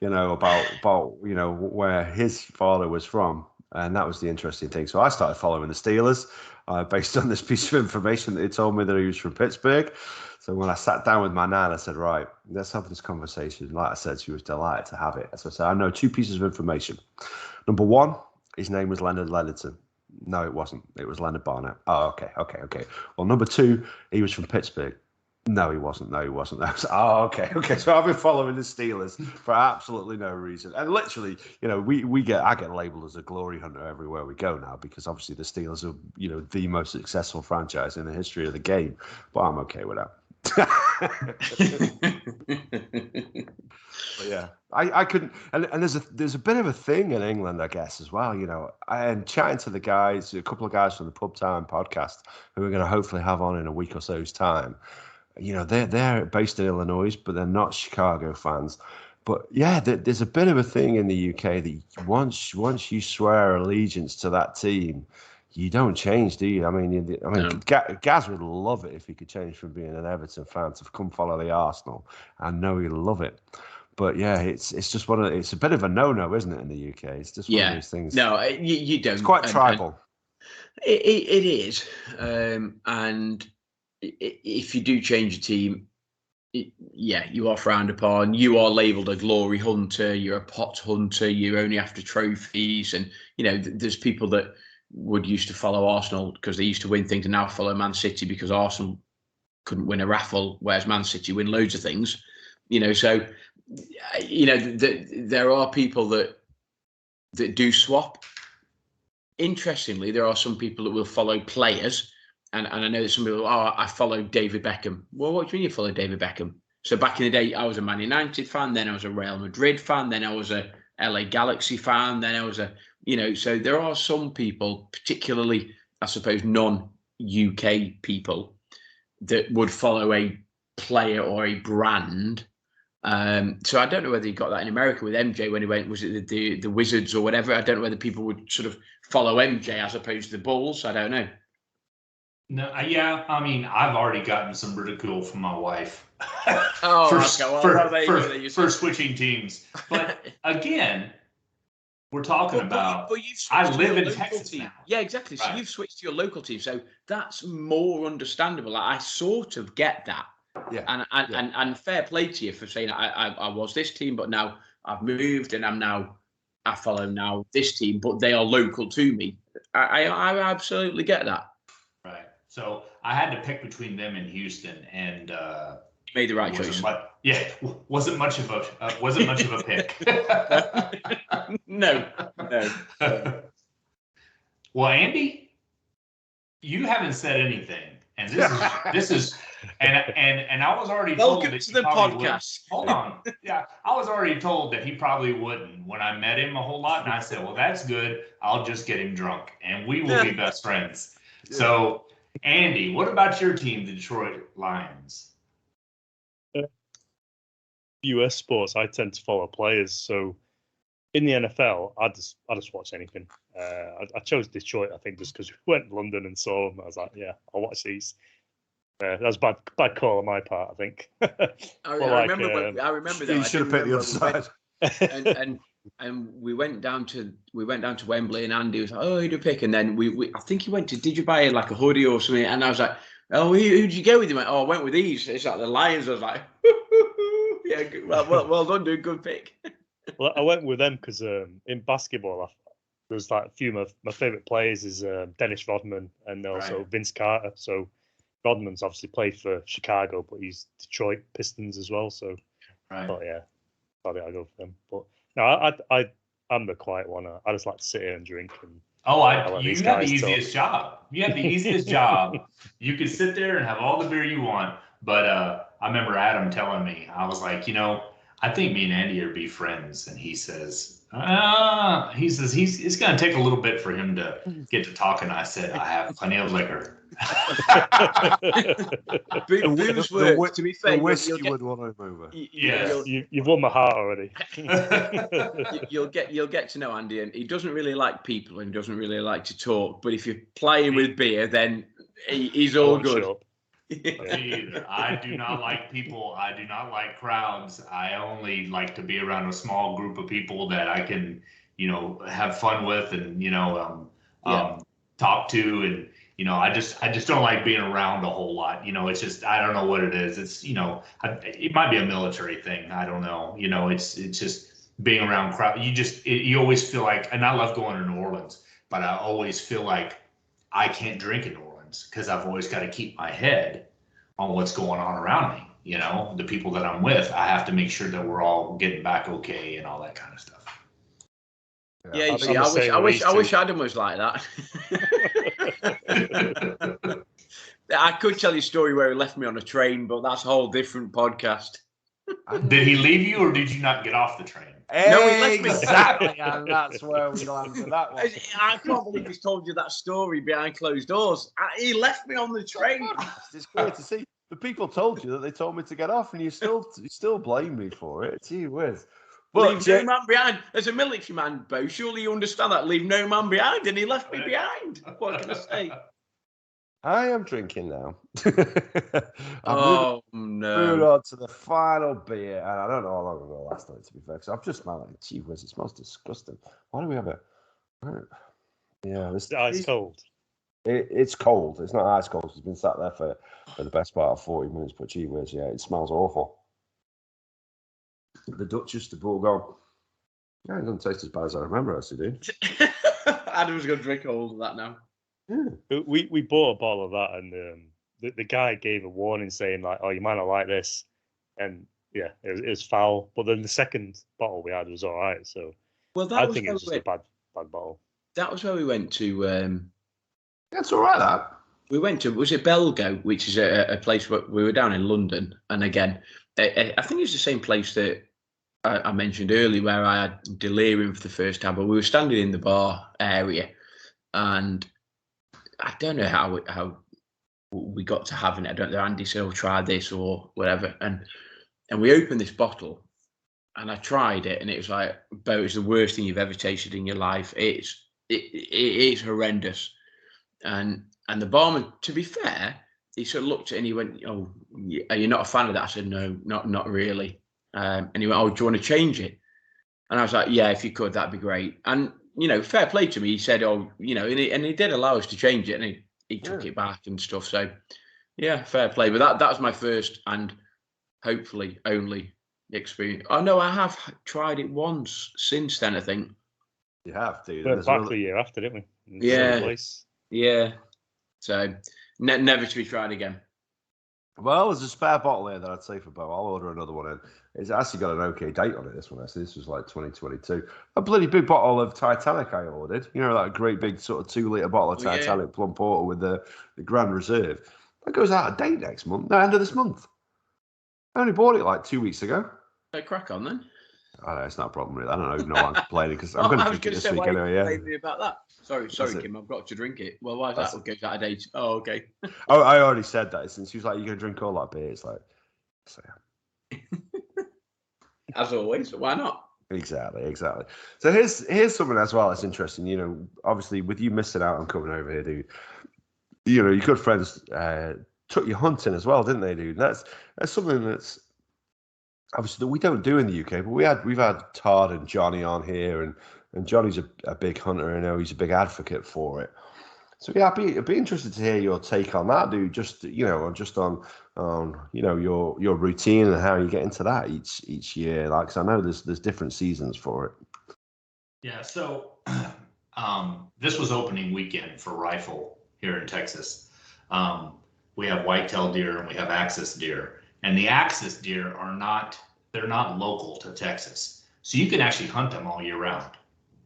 About where his father was from, and that was the interesting thing. So I started following the Steelers based on this piece of information that he told me that he was from Pittsburgh. So when I sat down with my nan, I said, "Right, let's have this conversation." Like I said, she was delighted to have it. So I said, "I know two pieces of information. Number one, his name was Leonard Leonardson." No, it wasn't. It was Leonard Barnett. Oh, okay. Well, number two, he was from Pittsburgh. No, he wasn't. Okay. So I've been following the Steelers for absolutely no reason. And literally, I get labeled as a glory hunter everywhere we go now, because obviously the Steelers are, the most successful franchise in the history of the game. But I'm okay with that. But yeah, I couldn't. And there's a bit of a thing in England, I guess, as well. And chatting to the guys, a couple of guys from the Pub Time podcast, who we're going to hopefully have on in a week or so's time. They're based in Illinois, but they're not Chicago fans. But yeah, there's a bit of a thing in the UK that once you swear allegiance to that team, you don't change, do you? I mean, Gaz would love it if he could change from being an Everton fan to come follow the Arsenal. I know he'll love it. But yeah, it's just it's a bit of a no-no, isn't it, in the UK? It's just one of those things. No, you don't. It's quite tribal. It is, and if you do change a team, you are frowned upon. You are labelled a glory hunter. You're a pot hunter. You're only after trophies, and there's people that would used to follow Arsenal because they used to win things, and now follow Man City because Arsenal couldn't win a raffle, whereas Man City win loads of things. So there are people that do swap. Interestingly, there are some people that will follow players, and I know that some people, I follow David Beckham. Well, what do you mean you follow David Beckham? So back in the day, I was a Man United fan, then I was a Real Madrid fan, then I was a LA Galaxy fan, then I was so there are some people, particularly, I suppose, non-UK people, that would follow a player or a brand. So I don't know whether he got that in America with MJ when he went, was it the Wizards or whatever? I don't know whether people would sort of follow MJ as opposed to the Bulls. I don't know. No, yeah, I mean, I've already gotten some ridicule from my wife for switching teams. But again, we're talking about. But I live in Texas now. Yeah, exactly. So you've switched to your local team, so that's more understandable. I sort of get that. Yeah. And fair play to you for saying I was this team, but now I've moved and I follow now this team, but they are local to me. I absolutely get that. Right. So I had to pick between them and Houston, and you made the right choice. Wasn't much of a pick. No. Well, Andy, you haven't said anything, and this is and I was already told that to the podcast. Hold on, yeah, I was already told that he probably wouldn't when I met him a whole lot, and I said, well, that's good. I'll just get him drunk, and we will be best friends. Yeah. So, Andy, what about your team, the Detroit Lions? US sports, I tend to follow players. So in the NFL, I just watch anything. I chose Detroit, I think, just because we went to London and saw them. I was like, yeah, I'll watch these. That was a bad call on my part, I think. I remember that. You should have picked the other side. And we went down to Wembley, and Andy was like, "Oh, who'd you pick?" And then we I think he went to, did you buy like a hoodie or something? And I was like, "Oh, who'd you go with?" He went, "Oh, I went with these." It's like the Lions. I was like, "Yeah, well done, dude, good pick." Well, I went with them because in basketball, there's like a few of my favorite players is Dennis Rodman and also Vince Carter. So Rodman's obviously played for Chicago, but he's Detroit Pistons as well. So, but yeah, probably I'll go for them. But no, I'm the quiet one. I just like to sit here and drink. And you have the easiest job. You have the easiest job. You can sit there and have all the beer you want. But I remember Adam telling me, I was like, I think me and Andy are be friends, and he says it's going to take a little bit for him to get to talking. I said, I have plenty of liquor. To be fair, the whiskey would want to move. Yeah, you've won my heart already. You'll get to know Andy, and he doesn't really like people and doesn't really like to talk. But if you're playing with beer, then he's all good. I do not like people. I do not like crowds. I only like to be around a small group of people that I can, have fun with and talk to, and I just don't like being around a whole lot. It's just, I don't know what it is. It's it might be a military thing. I don't know. It's just being around crowd. You always feel like, and I love going to New Orleans, but I always feel like I can't drink in New Orleans because I've always got to keep my head on what's going on around me. The people that I'm with, I have to make sure that we're all getting back okay and all that kind of stuff. Yeah, you see, I wish Adam was like that. I could tell you a story where he left me on a train, but that's a whole different podcast. Did he leave you, or did you not get off the train? No, he left me. Exactly, and that's where we landed that one. I can't believe he's told you that story behind closed doors. He left me on the train. It's great to see. The people told you that they told me to get off, and you still blame me for it. Gee whiz. Leave no man behind. As a military man, Beau, surely you understand that. Leave no man behind, and he left me behind. What can I say? I am drinking now. Moving on to the final beer, and I don't know how long ago last night, to be fair, because I've just smelled it. Gee whiz, it smells disgusting. Why do we have it? Yeah, it's ice cold. It's cold. It's not ice cold. It's been sat there for the best part of 40 minutes, but gee whiz, yeah, it smells awful. The Duchess de Bourgogne. Yeah, it doesn't taste as bad as I remember, actually, dude. Adam's going to drink all of that now. Yeah. We bought a bottle of that, and the guy gave a warning saying like, "Oh, you might not like this," and yeah, it was foul. But then the second bottle we had was all right. So I think it was just a bad bottle. That was where we went to. That's all right. That we went to, was it Belgo, which is a place where we were down in London, and again, I think it's the same place that I mentioned earlier where I had delirium for the first time. But we were standing in the bar area, and I don't know how we got to having it. I don't know. Andy said, "Oh, try this" or whatever, and we opened this bottle, and I tried it, and it was like, "Beau, it's the worst thing you've ever tasted in your life. It's horrendous." And the barman, to be fair, he sort of looked at it and he went, "Oh, are you not a fan of that?" I said, "No, not really." And he went, "Oh, do you want to change it?" And I was like, "Yeah, if you could, that'd be great." And fair play to me. He said, "Oh, and he did allow us to change it, and he took it back and stuff." So, yeah, fair play. But that was my first and hopefully only experience. Oh no, I have tried it once since then. I think you have to. We're back the year after, didn't we? Yeah. Yeah. So never to be tried again. Well, there's a spare bottle here that I'd say for Beau. I'll order another one in. It's actually got an okay date on it, this one. Actually, this was like 2022. A bloody big bottle of Titanic I ordered. That great big sort of 2-litre bottle of Titanic Plum Porter with the Grand Reserve. That goes out of date next month. No, end of this month. I only bought it like 2 weeks ago. So crack on then. I know, it's not a problem really. I don't even know why I'm complaining because I'm going to drink it this week anyway. Yeah. Me about that. Sorry, Kim. I've got to drink it. Well, why is that? Goes out of date. Oh, okay. Oh, I already said that. Since she was like, "You're going to drink all that beer," it's like, so yeah. As always, why not? Exactly. So here's something as well that's interesting. Obviously with you missing out on coming over here, dude. Your good friends took you hunting as well, didn't they, dude? That's something that's obviously that we don't do in the UK, but we've had Todd and Johnny on here, and Johnny's a big hunter, and he's a big advocate for it. So yeah, I'd be interested to hear your take on that, dude. Just on your routine and how you get into that each year. Like, 'cause I know there's different seasons for it. Yeah. So this was opening weekend for rifle here in Texas. We have whitetail deer and we have axis deer, and the axis deer they're not local to Texas, so you can actually hunt them all year round.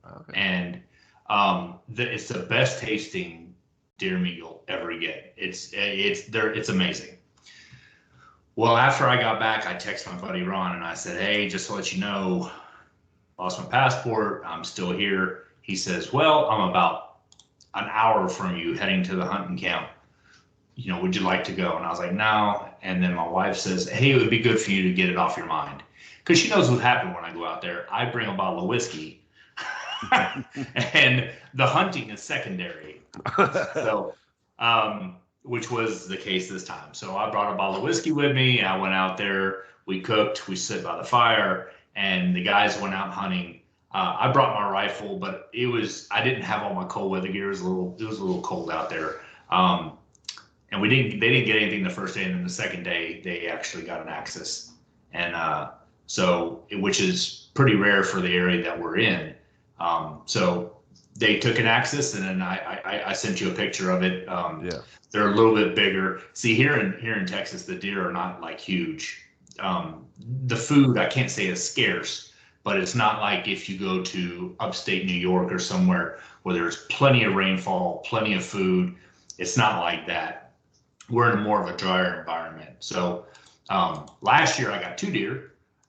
Okay. And it's the best tasting deer meat you'll ever get. It's amazing. Well, after I got back, I texted my buddy Ron and I said, "Hey, just to let you know, lost my passport. I'm still here." He says, "Well, I'm about an hour from you heading to the hunting camp. Would you like to go?" And I was like, "No." And then my wife says, "Hey, it would be good for you to get it off your mind." Because she knows what happened when I go out there. I bring a bottle of whiskey and the hunting is secondary. So, which was the case this time. So I brought a bottle of whiskey with me. I went out there, we cooked, we sit by the fire, and the guys went out hunting. I brought my rifle, but I didn't have all my cold weather gear. It was a little cold out there. And they didn't get anything the first day, and then the second day they actually got an axis. And which is pretty rare for the area that we're in. So they took an axis, and then I sent you a picture of it. They're a little bit bigger. See, here in Texas, the deer are not like huge. The food, I can't say is scarce, but it's not like if you go to upstate New York or somewhere where there's plenty of rainfall, plenty of food. It's not like that. We're in more of a drier environment. So last year I got 2 deer.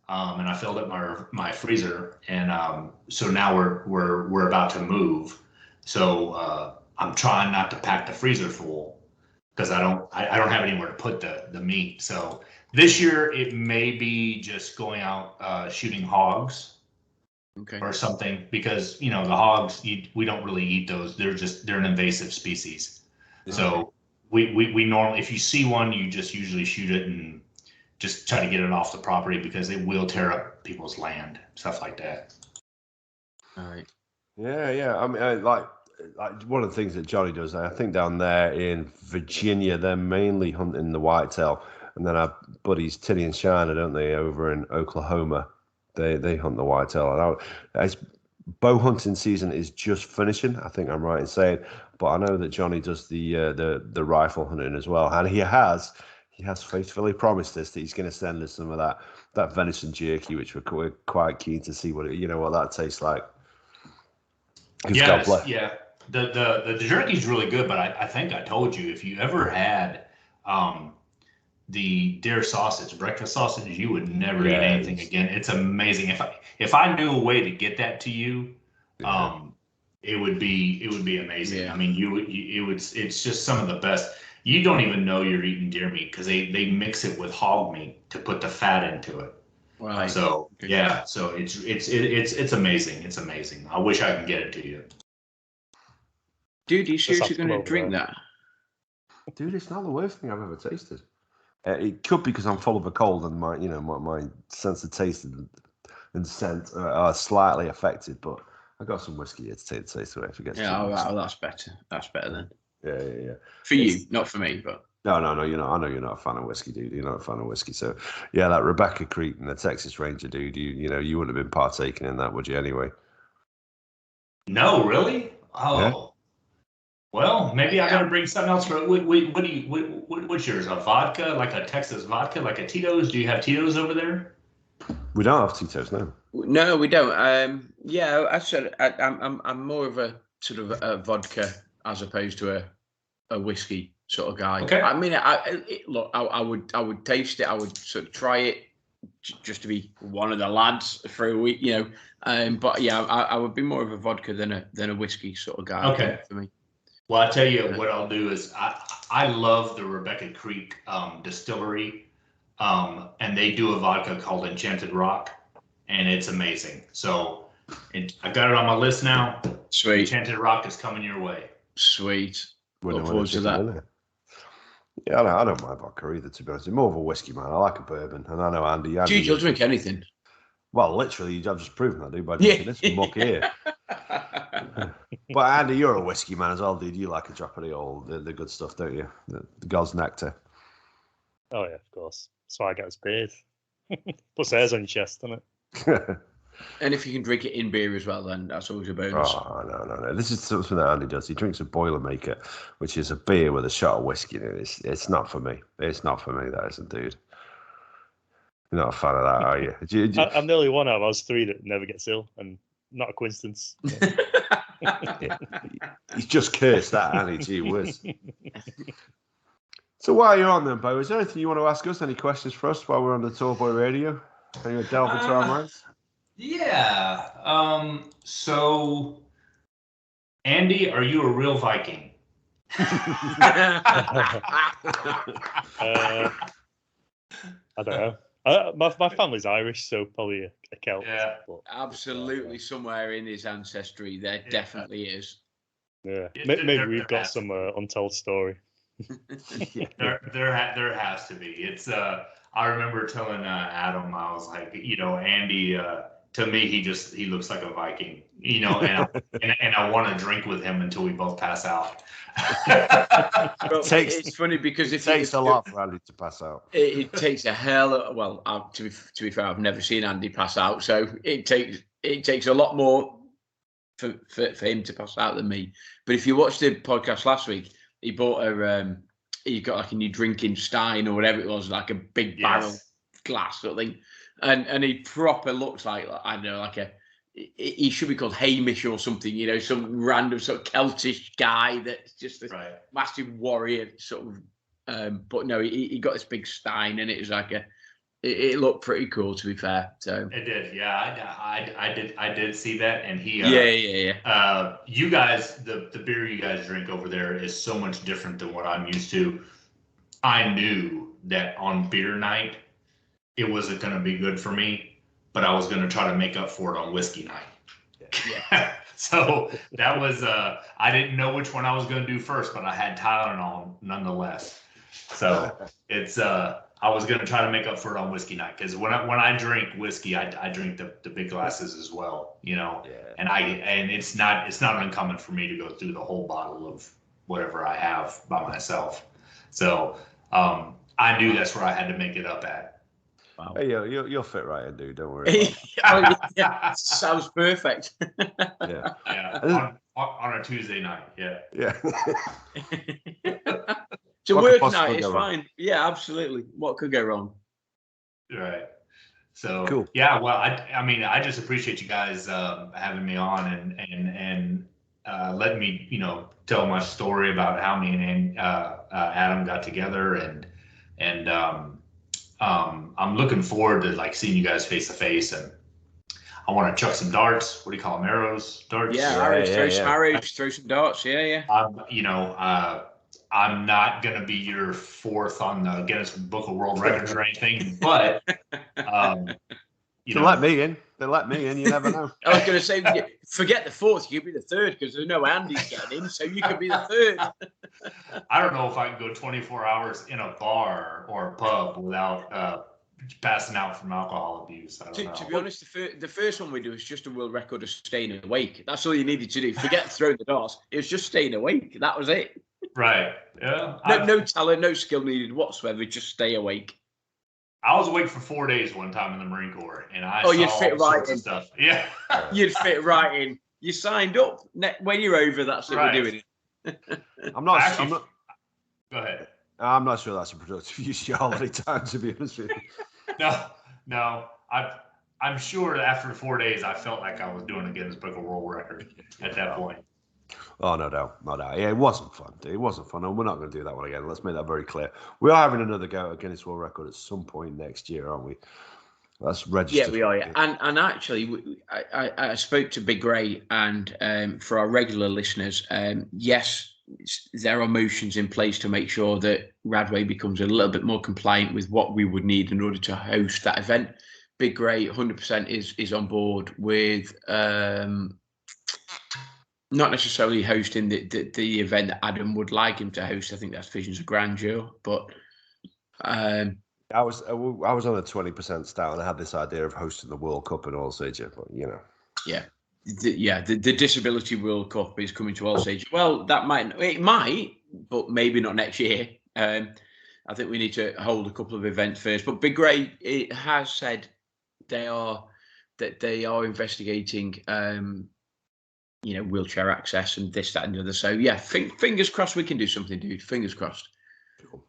And I filled up my freezer, and so now we're about to move. So I'm trying not to pack the freezer full because I don't have anywhere to put the meat. So this year it may be just going out shooting hogs, or something, because the hogs we don't really eat those. They're an invasive species. Yeah. So we normally, if you see one, you just usually shoot it and just try to get it off the property because it will tear up people's land, stuff like that. All right. Yeah. I mean, like one of the things that Johnny does, I think down there in Virginia, they're mainly hunting the whitetail, and then our buddies Tinny and Shiner, don't they, over in Oklahoma? They hunt the whitetail. And bow hunting season is just finishing. I think I'm right in saying, but I know that Johnny does the rifle hunting as well, and he has faithfully promised us that he's going to send us some of that venison jerky, which we're quite keen to see what that tastes like. Yeah, the jerky's really good, but I think I told you, if you ever had the deer sausage, breakfast sausage, you would never eat anything again. It's amazing. If I knew a way to get that to you, it would be amazing. Yeah. I mean, it's just some of the best. You don't even know you're eating deer meat because they mix it with hog meat to put the fat into it. Right. So yeah, so it's amazing. It's amazing. I wish I could get it to you. Dude, you seriously going to drink that? Dude, it's not the worst thing I've ever tasted. It could be because I'm full of a cold and my sense of taste and scent are slightly affected, but I got some whiskey here to take the taste away. That's better. That's better then. Yeah. For you, not for me, but. No, you're not. I know you're not a fan of whiskey, dude. You're not a fan of whiskey. So, yeah, that Rebecca Creek and the Texas Ranger, dude, you wouldn't have been partaking in that, would you, anyway? No, really? Oh. Yeah. Well, maybe I got to bring something else. What's yours? A vodka, like a Texas vodka, like a Tito's? Do you have Tito's over there? We don't have Tito's, no. No, we don't. I said I'm more of a sort of a vodka as opposed to a whiskey sort of guy. Okay. I mean, I would taste it. I would sort of try it just to be one of the lads for a week, But yeah, I would be more of a vodka than a whiskey sort of guy. Okay. For me. Well, I tell you what I'll do is I love the Rebecca Creek distillery, and they do a vodka called Enchanted Rock, and it's amazing. So I got it on my list now. Sweet. Enchanted Rock is coming your way. Sweet. Look forward to that. Yeah, I don't mind vodka either, to be honest. I'm more of a whiskey man. I like a bourbon, and I know Andy. Dude, you'll drink anything. Well, literally, I've just proven that, dude, by drinking this muck here. But Andy, you're a whiskey man as well, dude. You like a drop of the good stuff, don't you? The God's nectar. Oh yeah, of course. That's why I get his beard. Puts hairs on your chest, doesn't it? And if you can drink it in beer as well, then that's always a bonus. Oh, no. This is something that Andy does. He drinks a Boilermaker, which is a beer with a shot of whiskey in it. It's not for me. It's not for me, that isn't, dude. You're not a fan of that, are you? I'm the only one out of us three that never gets ill, and not a coincidence. Yeah. He's just cursed that, Andy. Gee whiz. So while you're on then, Beau, is there anything you want to ask us? Any questions for us while we're on the Tall Boy Radio? Can you delve into our minds? Yeah. So, Andy, are you a real Viking? I don't know. My family's Irish, so probably a Celt. Yeah. But, absolutely, somewhere in his ancestry, there definitely is. Yeah, maybe we've got some untold story. There has to be. It's I remember telling Adam, I was like, Andy, to me, he looks like a Viking, and I want to drink with him until we both pass out. It's funny because it takes a lot for Andy to pass out. It takes a hell of, well, to be fair, I've never seen Andy pass out, so it takes a lot more for him to pass out than me. But if you watched the podcast last week, he bought he got like a new drinking stein or whatever it was, like a big barrel glass sort of thing. And he proper looks like, I don't know, he should be called Hamish or something, some random sort of Celtic guy that's just a massive warrior sort of. But no, he got this big stein, and it was like it looked pretty cool, to be fair. So it did, yeah. I did see that, and he. Yeah. You guys, the beer you guys drink over there is so much different than what I'm used to. I knew that on beer night, it wasn't going to be good for me, but I was going to try to make up for it on whiskey night. Yeah. So that was, I didn't know which one I was going to do first, but I had Tylenol nonetheless. So it's, I was going to try to make up for it on whiskey night. Cause when I drink whiskey, I drink the big glasses as well, and it's not uncommon for me to go through the whole bottle of whatever I have by myself. So, I knew that's where I had to make it up at. Wow. Hey, you'll fit right in, dude. Don't worry. Yeah, sounds perfect. Yeah. On a Tuesday night. Yeah. It's a work night. It's fine. Yeah, absolutely. What could go wrong? Right. So cool. Yeah. Well, I mean, I just appreciate you guys having me on and letting me, tell my story about how me and Adam got together, and I'm looking forward to like seeing you guys face to face, and I want to chuck some darts. What do you call them? Arrows, darts. Yeah, arrows. Throw some arrows. Throw some darts. Yeah. I'm not gonna be your fourth on the Guinness Book of World Records or anything, but They let me in. They let me in. You never know. I was going to say, forget the fourth. You could be the third because there's no Andy's getting in, so you could be the third. I don't know if I can go 24 hours in a bar or a pub without passing out from alcohol abuse. I don't know. To be honest, the first one we do is just a world record of staying awake. That's all you needed to do. Forget throwing the darts. It was just staying awake. That was it. Right. Yeah. No talent, no skill needed whatsoever. Just stay awake. I was awake for 4 days one time in the Marine Corps, and I saw you'd fit all right sorts in. of stuff. Yeah. You'd fit right in. You signed up. When you're over, that's what we're doing. I'm not. Go ahead. I'm not sure that's a productive use of your holiday time, to be honest with you. No. I'm sure after 4 days, I felt like I was doing a Guinness Book of World Record at that point. Oh, no doubt. Yeah, it wasn't fun. It wasn't fun, and we're not going to do that one again. Let's make that very clear. We are having another go at Guinness World Record at some point next year, aren't we? That's registered. Yeah, we are. Yeah. And actually, I spoke to Big Ray, and for our regular listeners, yes, there are motions in place to make sure that Radway becomes a little bit more compliant with what we would need in order to host that event. Big Ray 100% is on board with not necessarily hosting the event that Adam would like him to host. I think that's Visions of Grandeur, but I was on a 20% start, and I had this idea of hosting the World Cup in Osage, but the Disability World Cup is coming to Osage. Well, it might, but maybe not next year. I think we need to hold a couple of events first. But Big Ray has said they are investigating. Wheelchair access and this, that, and the other. So yeah, fingers crossed we can do something, dude. Fingers crossed. Cool.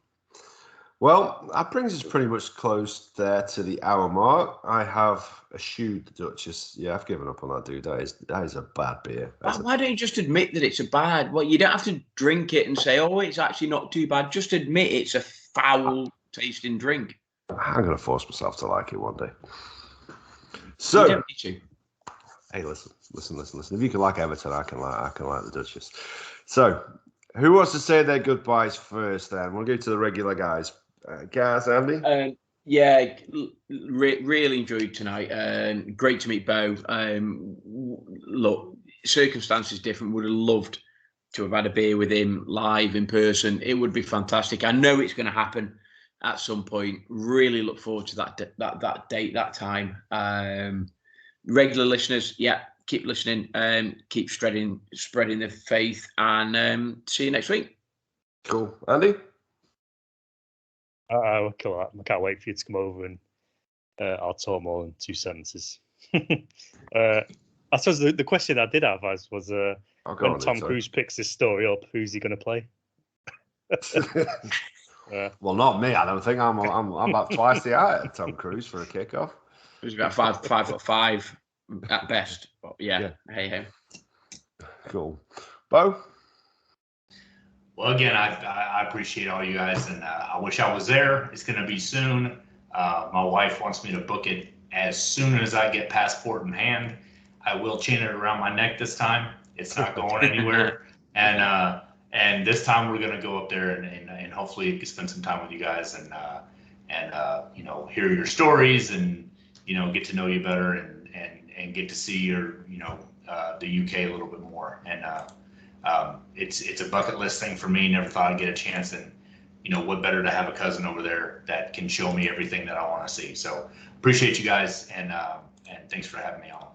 Well, that brings us pretty much close there to the hour mark. I have eschewed the Duchess. Yeah, I've given up on that, dude. That is a bad beer. Why don't you just admit that it's a bad? Well, you don't have to drink it and say, "Oh, it's actually not too bad." Just admit it's a foul tasting drink. I'm gonna force myself to like it one day. So. You don't need to. Hey, listen. If you can like Everton, I can like the Duchess. So, who wants to say their goodbyes first? Then we'll go to the regular guys. Gaz, Andy. Really enjoyed tonight. Great to meet Beau. Look, circumstances different. Would have loved to have had a beer with him live in person. It would be fantastic. I know it's going to happen at some point. Really look forward to that date, that time. Regular listeners, keep listening, keep spreading the faith, and see you next week. Cool. Andy? I can't wait for you to come over and I'll talk more in 2 sentences. I suppose the question I did have was when Tom Cruise picks this story up, who's he going to play? Well, not me. I don't think I'm about twice the height of Tom Cruise for a kickoff. It was about 5'5" at best. But yeah. Hey. Cool. Beau? Well, again, I appreciate all you guys, and I wish I was there. It's going to be soon. My wife wants me to book it as soon as I get passport in hand. I will chain it around my neck this time. It's not going anywhere. And this time we're going to go up there and hopefully spend some time with you guys and hear your stories and, get to know you better and get to see your, the UK a little bit more. And it's a bucket list thing for me. Never thought I'd get a chance. And, what better to have a cousin over there that can show me everything that I want to see. So appreciate you guys. And thanks for having me on.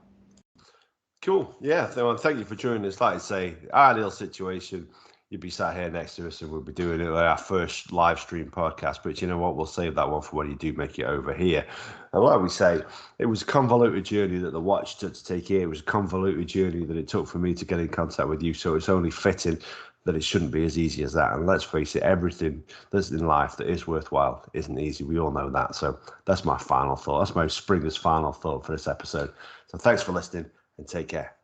Cool. Yeah. So, thank you for joining us. Like I say, ideal situation. you'd be sat here next to us and we'll be doing it like our first live stream podcast. But you know what? We'll save that one for when you do make it over here. And like we say, it was a convoluted journey that the watch took to take here. It was a convoluted journey that it took for me to get in contact with you. So it's only fitting that it shouldn't be as easy as that. And let's face it, everything that's in life that is worthwhile isn't easy. We all know that. So that's my final thought. That's my Springer's final thought for this episode. So thanks for listening and take care.